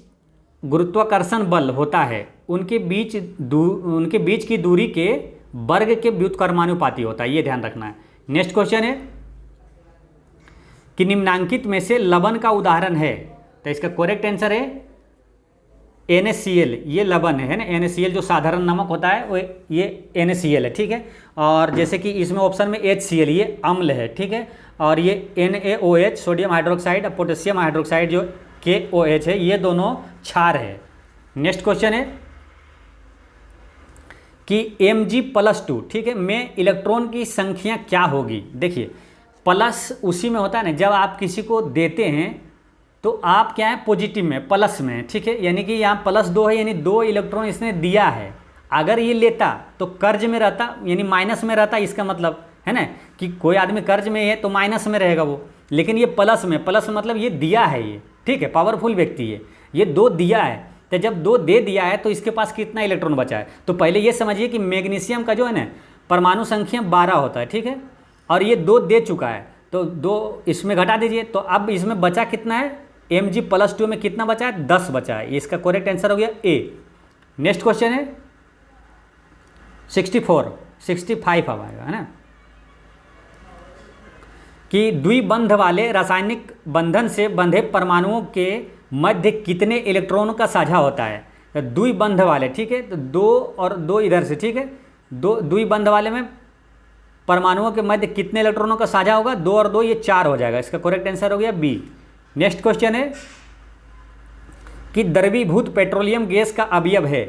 गुरुत्वाकर्षण बल होता है, उनके बीच की दूरी के वर्ग के व्युत्क्रमानुपाती होता है, ये ध्यान रखना है। नेक्स्ट क्वेश्चन है कि निम्नांकित में से लवण का उदाहरण है, तो इसका करेक्ट आंसर है NaCl, ये लवण है ना, NaCl जो साधारण नमक होता है वो ये NaCl है, ठीक है। और जैसे कि इसमें ऑप्शन में HCl, ये अम्ल है, ठीक है। और ये NaOH सोडियम हाइड्रोक्साइड और पोटेशियम हाइड्रोक्साइड जो KOH है, ये दोनों क्षार है। नेक्स्ट क्वेश्चन है कि Mg+2, ठीक है, में इलेक्ट्रॉन की संख्या क्या होगी। देखिए, प्लस उसी में होता है ना, जब आप किसी को देते हैं तो आप क्या है, पॉजिटिव में, प्लस में, ठीक है, यानी कि यहाँ +2 है, यानी 2 इलेक्ट्रॉन इसने दिया है। अगर ये लेता तो कर्ज में रहता, यानी माइनस में रहता, इसका मतलब है ना कि कोई आदमी कर्ज में है तो माइनस में रहेगा वो, लेकिन ये प्लस में, प्लस मतलब ये दिया है ये, ठीक है, पावरफुल व्यक्ति है, ये 2 दिया है। तो जब 2 दे दिया है तो इसके पास कितना इलेक्ट्रॉन बचा है? तो पहले ये समझिए कि मैग्नीशियम का जो है ना परमाणु संख्या 12 होता है, ठीक है, और ये 2 दे चुका है, तो 2 इसमें घटा दीजिए, तो अब इसमें बचा कितना है, Mg+2 में कितना बचा है? 10 बचा है। इसका करेक्ट आंसर हो गया ए। नेक्स्ट क्वेश्चन है 65 अब आएगा, है ना, कि द्विबंध वाले रासायनिक बंधन से बंधे परमाणुओं के मध्य कितने इलेक्ट्रॉनों का साझा होता है? तो द्विबंध वाले, ठीक है, तो 2 और 2 इधर से, ठीक है, 2 द्विबंध वाले में परमाणुओं के मध्य कितने इलेक्ट्रॉनों का साझा होगा? 2 और 2 ये 4 हो जाएगा। इसका करेक्ट आंसर हो गया बी। नेक्स्ट क्वेश्चन है कि द्रवीभूत पेट्रोलियम गैस का अवयव है।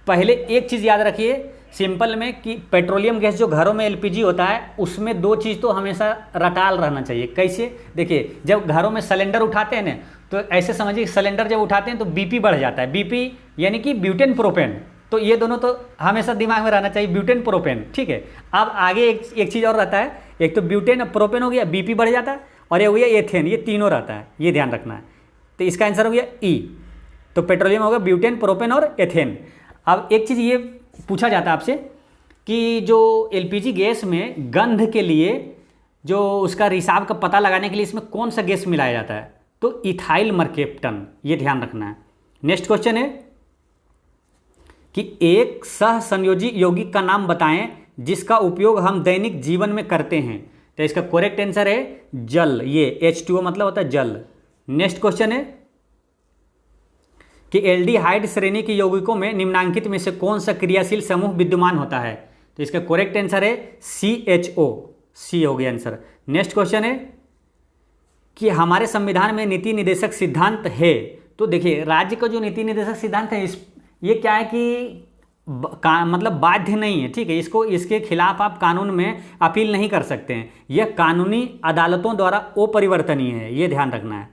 पहले एक चीज़ याद रखिए सिंपल में कि पेट्रोलियम गैस जो घरों में एलपीजी होता है उसमें 2 चीज़ तो हमेशा रटाल रहना चाहिए। कैसे? देखिए, जब घरों में सिलेंडर उठाते हैं ना, तो ऐसे समझिए सिलेंडर जब उठाते हैं तो बीपी बढ़ जाता है। बीपी यानी कि ब्यूटेन प्रोपेन, तो ये दोनों तो हमेशा दिमाग में रहना चाहिए, ब्यूटेन प्रोपेन, ठीक है। अब आगे एक चीज़ और रहता है, एक तो ब्यूटेन प्रोपेन हो गया, बीपी बढ़ जाता है, और ये हो गया एथेन, ये तीनों रहता है, ये ध्यान रखना है। तो इसका आंसर हो गया ई। तो पेट्रोलियम होगा ब्यूटेन, प्रोपेन और एथेन। अब एक चीज़ ये पूछा जाता है आपसे कि जो एलपीजी गैस में गंध के लिए जो उसका रिसाव का पता लगाने के लिए इसमें कौन सा गैस मिलाया जाता है? तो इथाइल मर्केप्टन, ये ध्यान रखना है। नेक्स्ट क्वेश्चन है कि एक सह संयोजी यौगिक का नाम बताएं जिसका उपयोग हम दैनिक जीवन में करते हैं। तो इसका करेक्ट आंसर है जल, ये H2O मतलब होता है जल। नेक्स्ट क्वेश्चन है कि एल्डिहाइड श्रेणी के यौगिकों में निम्नांकित में से कौन सा क्रियाशील समूह विद्यमान होता है? तो इसका करेक्ट आंसर है CHO, सी हो गया आंसर। नेक्स्ट क्वेश्चन है कि हमारे संविधान में नीति निर्देशक सिद्धांत है। तो देखिए, राज्य का जो नीति निर्देशक सिद्धांत है ये क्या है कि मतलब बाध्य नहीं है, ठीक है, इसके खिलाफ आप कानून में अपील नहीं कर सकते हैं, यह कानूनी अदालतों द्वारा अपरिवर्तनीय है, ये ध्यान रखना है,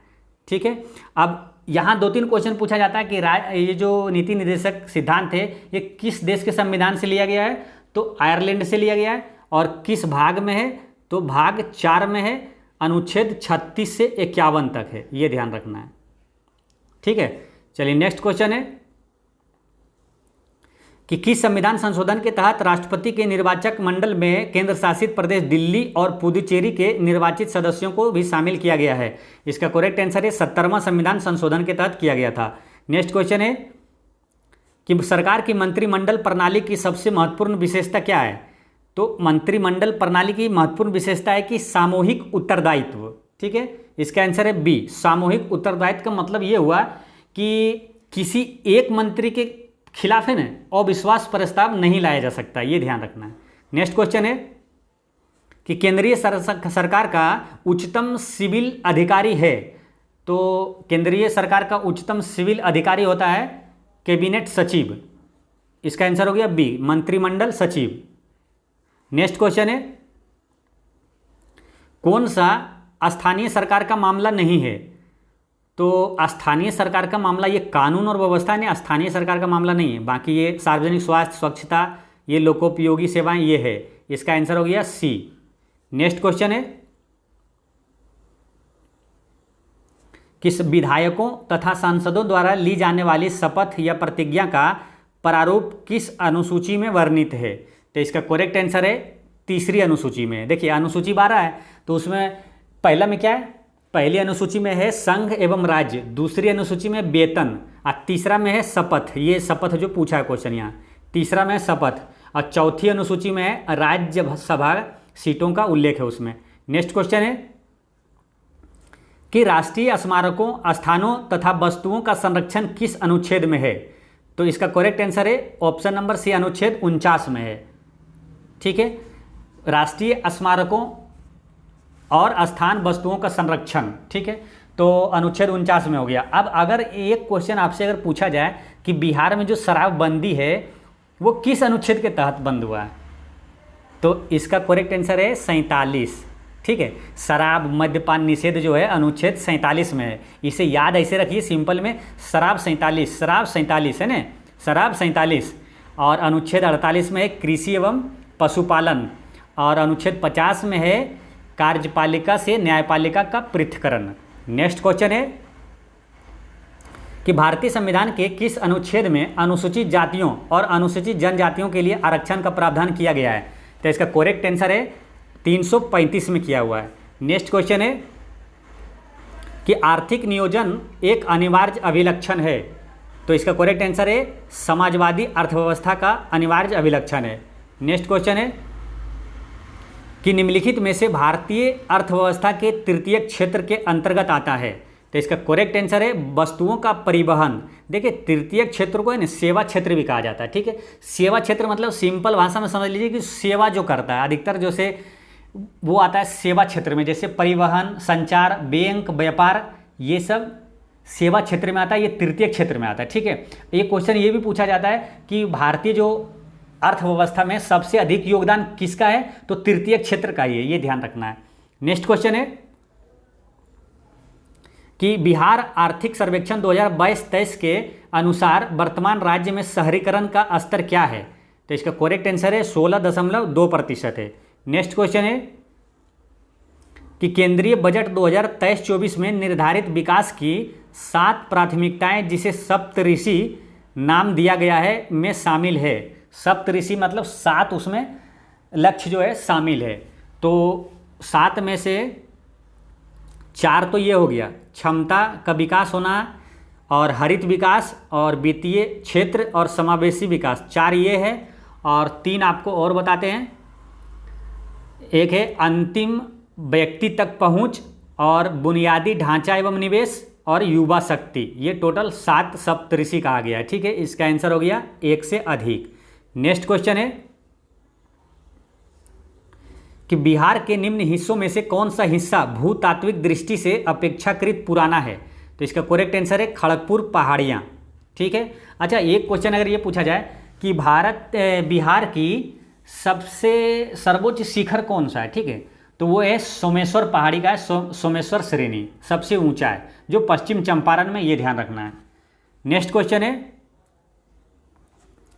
ठीक है। अब यहाँ 2-3 क्वेश्चन पूछा जाता है कि ये जो नीति निर्देशक सिद्धांत है ये किस देश के संविधान से लिया गया है? तो आयरलैंड से लिया गया है। और किस भाग में है? तो भाग 4 में है, अनुच्छेद 36 से 51 तक है, ये ध्यान रखना है, ठीक है। चलिए नेक्स्ट क्वेश्चन है कि किस संविधान संशोधन के तहत राष्ट्रपति के निर्वाचक मंडल में केंद्र शासित प्रदेश दिल्ली और पुदुचेरी के निर्वाचित सदस्यों को भी शामिल किया गया है? इसका करेक्ट आंसर है 70वां संविधान संशोधन के तहत किया गया था। नेक्स्ट क्वेश्चन है कि सरकार की मंत्रिमंडल प्रणाली की सबसे महत्वपूर्ण विशेषता क्या है? तो मंत्रिमंडल प्रणाली की महत्वपूर्ण विशेषता है कि सामूहिक उत्तरदायित्व, ठीक है। इसका आंसर है बी, सामूहिक उत्तरदायित्व का मतलब ये हुआ कि किसी एक मंत्री के खिलाफ है ना अविश्वास प्रस्ताव नहीं लाया जा सकता, ये ध्यान रखना है। नेक्स्ट क्वेश्चन है कि केंद्रीय सरकार का उच्चतम सिविल अधिकारी है। तो केंद्रीय सरकार का उच्चतम सिविल अधिकारी होता है कैबिनेट सचिव। इसका आंसर हो गया बी, मंत्रिमंडल सचिव। नेक्स्ट क्वेश्चन है कौन सा स्थानीय सरकार का मामला नहीं है? तो स्थानीय सरकार का मामला ये कानून और व्यवस्था ने, स्थानीय सरकार का मामला नहीं है, बाकी ये सार्वजनिक स्वास्थ्य, स्वच्छता, ये लोकोपयोगी सेवाएं, ये है। इसका आंसर हो गया सी। नेक्स्ट क्वेश्चन है किस विधायकों तथा सांसदों द्वारा ली जाने वाली शपथ या प्रतिज्ञा का प्रारूप किस अनुसूची में वर्णित है? तो इसका करेक्ट आंसर है तीसरी अनुसूची में। देखिए, अनुसूची 12 है तो उसमें पहला में क्या है? पहली अनुसूची में है संघ एवं राज्य, दूसरी अनुसूची में वेतन, और तीसरा में है शपथ। ये शपथ जो पूछा है क्वेश्चन यहाँ, तीसरा में है शपथ, और चौथी अनुसूची में है राज्यसभा सीटों का उल्लेख है उसमें। नेक्स्ट क्वेश्चन है कि राष्ट्रीय स्मारकों, स्थानों तथा वस्तुओं का संरक्षण किस अनुच्छेद में है? तो इसका करेक्ट आंसर है ऑप्शन नंबर सी, अनुच्छेद 49 में है, ठीक है। राष्ट्रीय स्मारकों और स्थान वस्तुओं का संरक्षण, ठीक है, तो अनुच्छेद 49 में हो गया। अब अगर एक क्वेश्चन आपसे अगर पूछा जाए कि बिहार में जो शराबबंदी है वो किस अनुच्छेद के तहत बंद हुआ है? तो इसका करेक्ट आंसर है 47, ठीक है। शराब मद्यपान निषेध जो है अनुच्छेद 47 में है। इसे याद ऐसे रखिए सिंपल में, शराब 47 है ना, शराब 47। और अनुच्छेद 48 में है कृषि एवं पशुपालन, और अनुच्छेद 50 में है कार्यपालिका से न्यायपालिका का पृथक्करण। नेक्स्ट क्वेश्चन है कि भारतीय संविधान के किस अनुच्छेद में अनुसूचित जातियों और अनुसूचित जनजातियों के लिए आरक्षण का प्रावधान किया गया है? तो इसका करेक्ट आंसर है 335 में किया हुआ है। नेक्स्ट क्वेश्चन है कि आर्थिक नियोजन एक अनिवार्य अभिलक्षण है। तो इसका करेक्ट आंसर है समाजवादी अर्थव्यवस्था का अनिवार्य अभिलक्षण है। नेक्स्ट क्वेश्चन है कि निम्नलिखित में से भारतीय अर्थव्यवस्था के तृतीय क्षेत्र के अंतर्गत आता है? तो इसका करेक्ट आंसर है वस्तुओं का परिवहन। देखिए तृतीय क्षेत्र को है ना सेवा क्षेत्र भी कहा जाता है, ठीक है। सेवा क्षेत्र मतलब सिंपल भाषा में समझ लीजिए कि सेवा जो करता है, अधिकतर जो से वो आता है सेवा क्षेत्र में, जैसे परिवहन, संचार, बैंक, व्यापार, ये सब सेवा क्षेत्र में आता है, ये तृतीय क्षेत्र में आता है, ठीक है। एक क्वेश्चन ये भी पूछा जाता है कि भारतीय जो अर्थव्यवस्था में सबसे अधिक योगदान किसका है? तो तृतीय क्षेत्र का ही है, ये ध्यान रखना है। नेक्स्ट क्वेश्चन है कि बिहार आर्थिक सर्वेक्षण 2022-23 के अनुसार वर्तमान राज्य में शहरीकरण का स्तर क्या है? तो इसका करेक्ट आंसर है 16.2% है। नेक्स्ट क्वेश्चन है कि केंद्रीय बजट 2023-24 में निर्धारित विकास की 7 प्राथमिकताएं जिसे सप्तऋषि नाम दिया गया है में शामिल है। सप्तऋषि मतलब 7 उसमें लक्ष्य जो है शामिल है। तो 7 में से 4 तो ये हो गया, क्षमता का विकास होना और हरित विकास और वित्तीय क्षेत्र और समावेशी विकास, 4 ये है। और 3 आपको और बताते हैं, एक है अंतिम व्यक्ति तक पहुंच और बुनियादी ढांचा एवं निवेश और युवा शक्ति। ये टोटल 7 सप्तऋषि कहा गया है, ठीक है। इसका आंसर हो गया 1 से अधिक। नेक्स्ट क्वेश्चन है कि बिहार के निम्न हिस्सों में से कौन सा हिस्सा भूतात्विक दृष्टि से अपेक्षाकृत पुराना है? तो इसका करेक्ट आंसर है खड़गपुर पहाड़ियाँ, ठीक है। अच्छा एक क्वेश्चन अगर ये पूछा जाए कि बिहार की सबसे सर्वोच्च शिखर कौन सा है, ठीक है, तो वो है सोमेश्वर पहाड़ी का है। सोमेश्वर श्रेणी सबसे ऊंचा है जो पश्चिम चंपारण में, ये ध्यान रखना है। नेक्स्ट क्वेश्चन है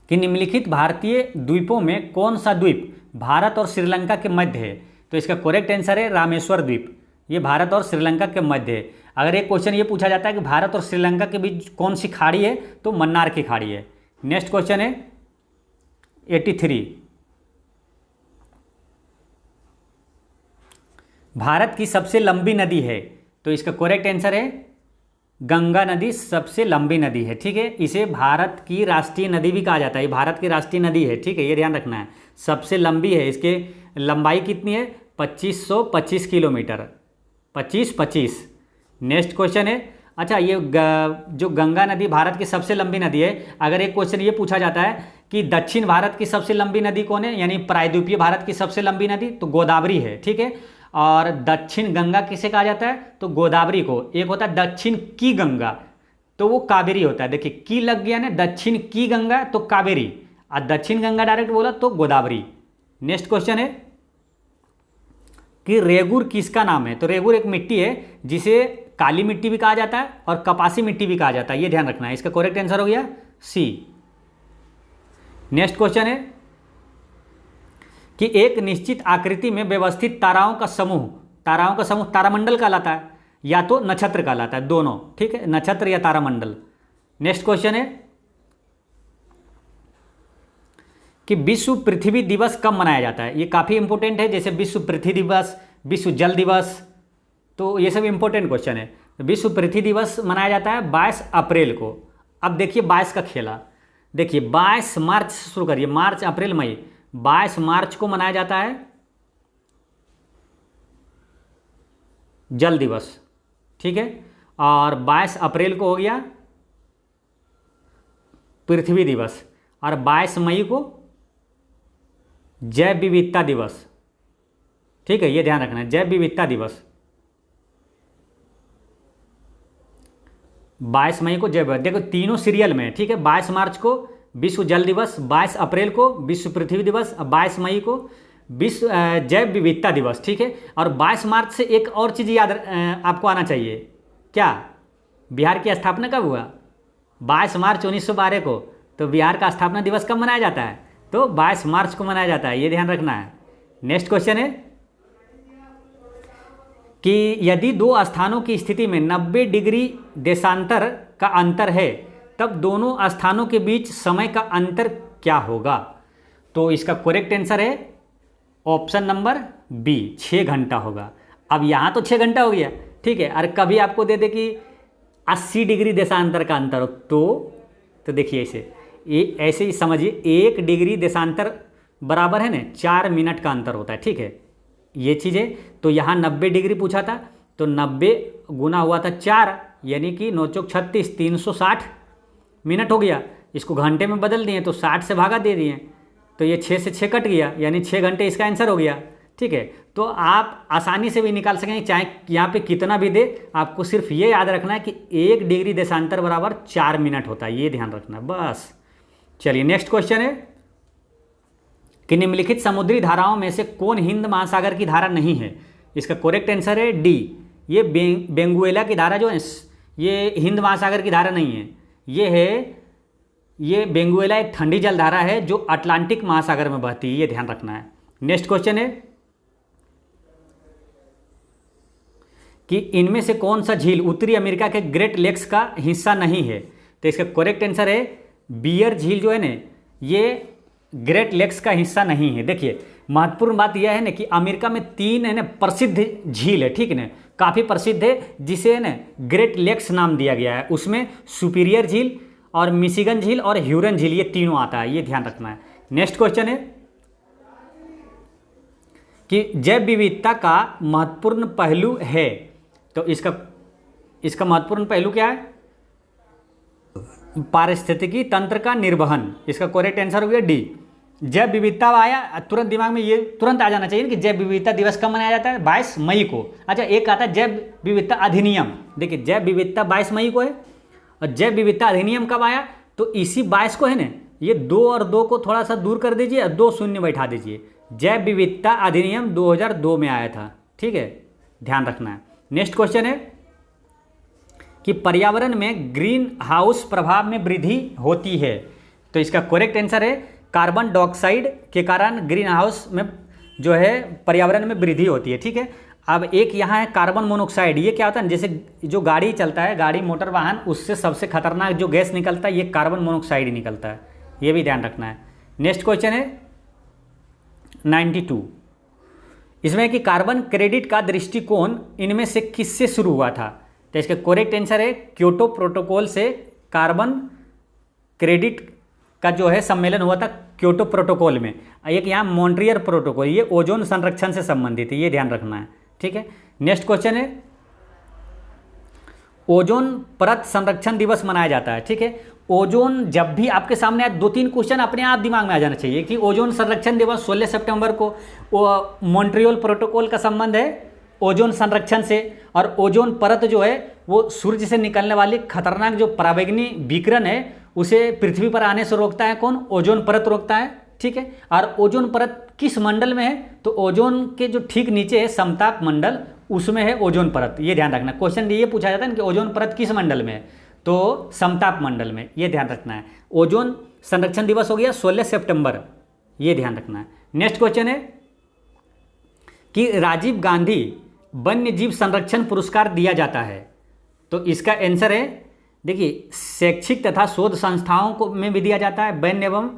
कि निम्नलिखित भारतीय द्वीपों में कौन सा द्वीप भारत और श्रीलंका के मध्य है? तो इसका करेक्ट आंसर है रामेश्वर द्वीप, ये भारत और श्रीलंका के मध्य है। अगर एक क्वेश्चन ये पूछा जाता है कि भारत और श्रीलंका के बीच कौन सी खाड़ी है, तो मन्नार की खाड़ी है। नेक्स्ट क्वेश्चन है 83, भारत की सबसे लंबी नदी है? तो इसका करेक्ट आंसर है गंगा नदी सबसे लंबी नदी है, ठीक है। इसे भारत की राष्ट्रीय नदी भी कहा जाता है, ये भारत की राष्ट्रीय नदी है, ठीक है, ये ध्यान रखना है। सबसे लंबी है, इसके लंबाई कितनी है? 2525 किलोमीटर, 2525। नेक्स्ट क्वेश्चन है, अच्छा ये जो गंगा नदी भारत की सबसे लंबी नदी है, अगर एक क्वेश्चन ये पूछा जाता है कि दक्षिण भारत की सबसे लंबी नदी कौन है, यानी प्रायद्वीपीय भारत की सबसे लंबी नदी, तो गोदावरी है, ठीक है। और दक्षिण गंगा किसे कहा जाता है? तो गोदावरी को। एक होता है दक्षिण की गंगा, तो वो कावेरी होता है। देखिए की लग गया ना, दक्षिण की गंगा तो कावेरी, और दक्षिण गंगा डायरेक्ट बोला तो गोदावरी। नेक्स्ट क्वेश्चन है कि रेगुर किसका नाम है? तो रेगुर एक मिट्टी है जिसे काली मिट्टी भी कहा जाता है और कपासी मिट्टी भी कहा जाता है, ये ध्यान रखना है। इसका करेक्ट आंसर हो गया सी। नेक्स्ट क्वेश्चन है कि एक निश्चित आकृति में व्यवस्थित ताराओं का समूह तारामंडल कहलाता है या तो नक्षत्र कहलाता है, दोनों, ठीक है, नक्षत्र या तारामंडल। नेक्स्ट क्वेश्चन है कि विश्व पृथ्वी दिवस कब मनाया जाता है? ये काफ़ी इंपॉर्टेंट है, जैसे विश्व पृथ्वी दिवस, विश्व जल दिवस, तो ये सब इंपॉर्टेंट क्वेश्चन है। विश्व पृथ्वी दिवस मनाया जाता है 22 अप्रैल को। अब देखिए 22 का खेला, देखिए 22 मार्च से शुरू करिए, मार्च अप्रैल मई, 22 मार्च को मनाया जाता है जल दिवस, ठीक है, और 22 अप्रैल को हो गया पृथ्वी दिवस, और 22 मई को जैव विविधता दिवस, ठीक है, ये ध्यान रखना है, जैव विविधता दिवस। 22 मई को जैव, देखो तीनों सीरियल में, ठीक है, 22 मार्च को विश्व जल दिवस, 22 अप्रैल को विश्व पृथ्वी दिवस, और 22 मई को विश्व जैव विविधता दिवस, ठीक है। और 22 मार्च से एक और चीज़ याद आपको आना चाहिए, क्या? बिहार की स्थापना कब हुआ? 22 मार्च 1912 को। तो बिहार का स्थापना दिवस कब मनाया जाता है? तो 22 मार्च को मनाया जाता है, ये ध्यान रखना है। नेक्स्ट क्वेश्चन है कि यदि दो स्थानों की स्थिति में 90 डिग्री देशांतर का अंतर है, तब दोनों स्थानों के बीच समय का अंतर क्या होगा? तो इसका करेक्ट आंसर है ऑप्शन नंबर बी, 6 घंटा होगा। अब यहाँ तो 6 घंटा हो गया, ठीक है। और कभी आपको दे दे कि 80 डिग्री देशांतर का अंतर हो, तो देखिए ऐसे ही समझिए, 1 डिग्री देशांतर बराबर है ना 4 मिनट का अंतर होता है, ठीक है। ये चीज़ें तो यहाँ 90 डिग्री पूछा था, तो 90 गुना हुआ था 4, यानी कि 9 चौक 36, 360 मिनट हो गया। इसको घंटे में बदल दिए तो 60 से भागा दे दिए, तो ये 6 से 6 कट गया, यानी 6 घंटे इसका आंसर हो गया, ठीक है। तो आप आसानी से भी निकाल सकेंगे, चाहे यहाँ पे कितना भी दे, आपको सिर्फ ये याद रखना है कि 1 डिग्री देशांतर बराबर 4 मिनट होता है, ये ध्यान रखना है बस। चलिए नेक्स्ट क्वेश्चन है कि निम्नलिखित समुद्री धाराओं में से कौन हिंद महासागर की धारा नहीं है? इसका करेक्ट आंसर है डी, ये बेंगुएला की धारा जो है ये हिंद महासागर की धारा नहीं है, ये बेंगुएला एक ठंडी जल धारा है जो अटलांटिक महासागर में बहती है, ये ध्यान रखना है। नेक्स्ट क्वेश्चन है कि इनमें से कौन सा झील उत्तरी अमेरिका के ग्रेट लेक्स का हिस्सा नहीं है? तो इसका करेक्ट आंसर है बियर झील जो है ना, ये ग्रेट लेक्स का हिस्सा नहीं है। देखिए महत्वपूर्ण बात यह है ना कि अमेरिका में 3 है ना प्रसिद्ध झील है, ठीक है ना, काफ़ी प्रसिद्ध है, जिसे है ना ग्रेट लेक्स नाम दिया गया है। उसमें सुपीरियर झील और मिशिगन झील और ह्यूरन झील, ये तीनों आता है, ये ध्यान रखना है। नेक्स्ट क्वेश्चन है कि जैव विविधता का महत्वपूर्ण पहलू है, तो इसका महत्वपूर्ण पहलू क्या है? पारिस्थितिकी तंत्र का निर्वहन। इसका करेक्ट आंसर हो गया डी। जैव विविधता आया, तुरंत दिमाग में ये तुरंत आ जाना चाहिए कि जैव विविधता दिवस कब मनाया जाता है? 22 मई को। अच्छा, एक आता है जैव विविधता अधिनियम। देखिए जैव विविधता 22 मई को है, और जैव विविधता अधिनियम कब आया? तो इसी 22 को है ना, ये 2 और 2 को थोड़ा सा दूर कर दीजिए और 2 शून्य बैठा दीजिए। जैव विविधता अधिनियम 2002 में आया था, ठीक है, ध्यान रखना है। नेक्स्ट क्वेश्चन है कि पर्यावरण में ग्रीन हाउस प्रभाव में वृद्धि होती है, तो इसका करेक्ट आंसर है कार्बन डाइऑक्साइड के कारण ग्रीन हाउस में जो है पर्यावरण में वृद्धि होती है, ठीक है। अब एक यहाँ है कार्बन मोनोऑक्साइड, ये क्या होता है? जैसे जो गाड़ी चलता है, गाड़ी मोटर वाहन, उससे सबसे खतरनाक जो गैस निकलता है ये कार्बन मोनोऑक्साइड ही निकलता है, ये भी ध्यान रखना है। नेक्स्ट क्वेश्चन है 92, इसमें कि कार्बन क्रेडिट का दृष्टिकोण इनमें से किससे शुरू हुआ था? तो इसका करेक्ट आंसर है क्योटो प्रोटोकॉल से कार्बन क्रेडिट का जो है सम्मेलन हुआ था क्योटो प्रोटोकॉल में। एक यहाँ मॉन्ट्रियल प्रोटोकॉल, ये ओजोन संरक्षण से संबंधित है, ये ध्यान रखना है, ठीक है। नेक्स्ट क्वेश्चन है ओजोन परत संरक्षण दिवस मनाया जाता है, ठीक है। ओजोन जब भी आपके सामने आए 2-3 क्वेश्चन अपने आप दिमाग में आ जाना चाहिए कि ओजोन संरक्षण दिवस 16 सितंबर को, मॉन्ट्रियल प्रोटोकॉल का संबंध है ओजोन संरक्षण से, और ओजोन परत जो है वो सूर्य से निकलने वाली खतरनाक जो पराबैंगनी विकिरण है उसे पृथ्वी पर आने से रोकता है कौन? ओजोन परत रोकता है, ठीक है। और ओजोन परत किस मंडल में है? तो ओजोन के जो ठीक नीचे है समताप मंडल, उसमें है ओजोन परत, ये ध्यान रखना। क्वेश्चन ये पूछा जाता है कि ओजोन परत किस मंडल में है? तो समताप मंडल में, ये ध्यान रखना है। ओजोन संरक्षण दिवस हो गया 16 सितंबर, ये ध्यान रखना है। नेक्स्ट क्वेश्चन है कि राजीव गांधी वन्य जीव संरक्षण पुरस्कार दिया जाता है, तो इसका आंसर है, देखिए शैक्षिक तथा शोध संस्थाओं को में भी दिया जाता है, वन्य एवं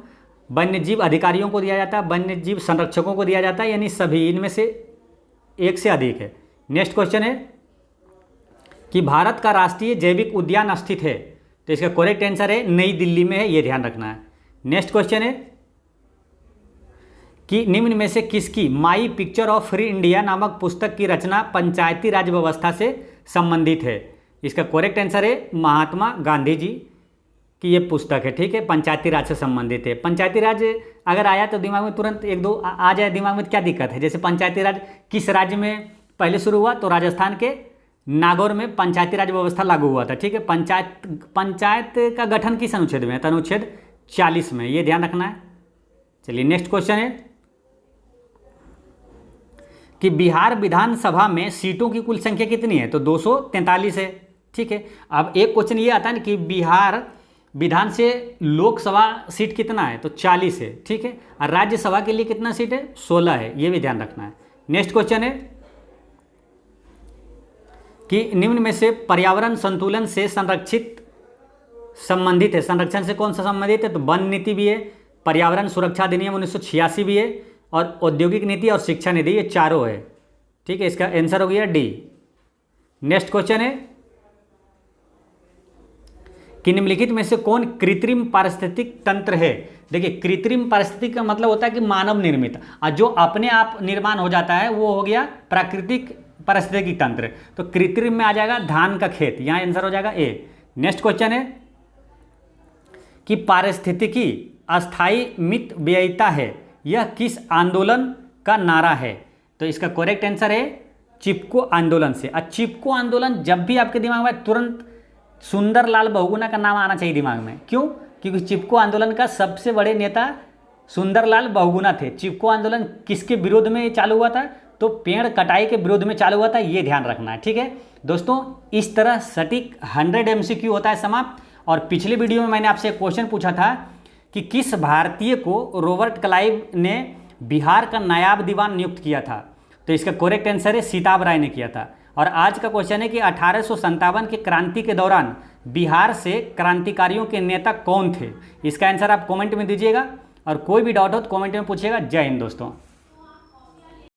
वन्य जीव अधिकारियों को दिया जाता है, वन्य जीव संरक्षकों को दिया जाता है, यानी सभी, इनमें से एक से अधिक है। नेक्स्ट क्वेश्चन है कि भारत का राष्ट्रीय जैविक उद्यान स्थित है, तो इसका करेक्ट आंसर है नई दिल्ली में है, ये ध्यान रखना है। नेक्स्ट क्वेश्चन है कि निम्न में से किसकी my picture of free India नामक पुस्तक की रचना पंचायती राज व्यवस्था से संबंधित है? इसका करेक्ट आंसर है महात्मा गांधी जी की ये पुस्तक है, ठीक है, पंचायती राज से संबंधित है। पंचायती राज अगर आया तो दिमाग में तुरंत 1-2 आ जाए दिमाग में, क्या दिक्कत है? जैसे पंचायती राज किस राज्य में पहले शुरू हुआ? तो राजस्थान के नागौर में पंचायती राज व्यवस्था लागू हुआ था, ठीक है। पंचायत का गठन किस अनुच्छेद में है? तो अनुच्छेद 40 में, ये ध्यान रखना है। चलिए नेक्स्ट क्वेश्चन है कि बिहार विधानसभा में सीटों की कुल संख्या कितनी है, तो 243 है। ठीक है, अब एक क्वेश्चन ये आता है ना कि बिहार विधान से लोकसभा सीट कितना है, तो 40 है। ठीक है, और राज्यसभा के लिए कितना सीट है, 16 है, ये भी ध्यान रखना है। नेक्स्ट क्वेश्चन है कि निम्न में से पर्यावरण संतुलन से संबंधित है, संरक्षण से कौन सा संबंधित है, तो वन नीति भी है, पर्यावरण सुरक्षा अधिनियम 1986 भी है, और औद्योगिक नीति और शिक्षा नीति, ये चारों है। ठीक है, इसका आंसर हो गया डी। नेक्स्ट क्वेश्चन है कि निम्नलिखित में से कौन कृत्रिम पारिस्थितिक तंत्र है। देखिए, कृत्रिम पारिस्थितिक का मतलब होता है कि मानव निर्मित, और जो अपने आप निर्माण हो जाता है वो हो गया प्राकृतिक पारिस्थितिकी तंत्र। तो कृत्रिम में आ जाएगा धान का खेत, यहाँ आंसर हो जाएगा ए। नेक्स्ट क्वेश्चन है कि पारिस्थितिकी अस्थायी मित व्ययिता है, यह किस आंदोलन का नारा है, तो इसका करेक्ट आंसर है चिपको आंदोलन से। और चिपको आंदोलन जब भी आपके दिमाग में तुरंत सुंदरलाल बहुगुणा का नाम आना चाहिए दिमाग में। क्यों? क्योंकि चिपको आंदोलन का सबसे बड़े नेता सुंदरलाल बहुगुणा थे। चिपको आंदोलन किसके विरोध में चालू हुआ था, तो पेड़ कटाई के विरोध में चालू हुआ था, ये ध्यान रखना है। ठीक है दोस्तों, इस तरह सटीक 100 MCQ होता है समाप्त। और पिछले वीडियो में मैंने आपसे एक क्वेश्चन पूछा था कि किस भारतीय को रॉबर्ट क्लाइव ने बिहार का नायाब दीवान नियुक्त किया था, तो इसका करेक्ट आंसर है सीताब राय ने किया था। और आज का क्वेश्चन है कि 1857 के क्रांति के दौरान बिहार से क्रांतिकारियों के नेता कौन थे। इसका आंसर आप कमेंट में दीजिएगा, और कोई भी डाउट हो तो कमेंट में पूछिएगा। जय हिंद दोस्तों।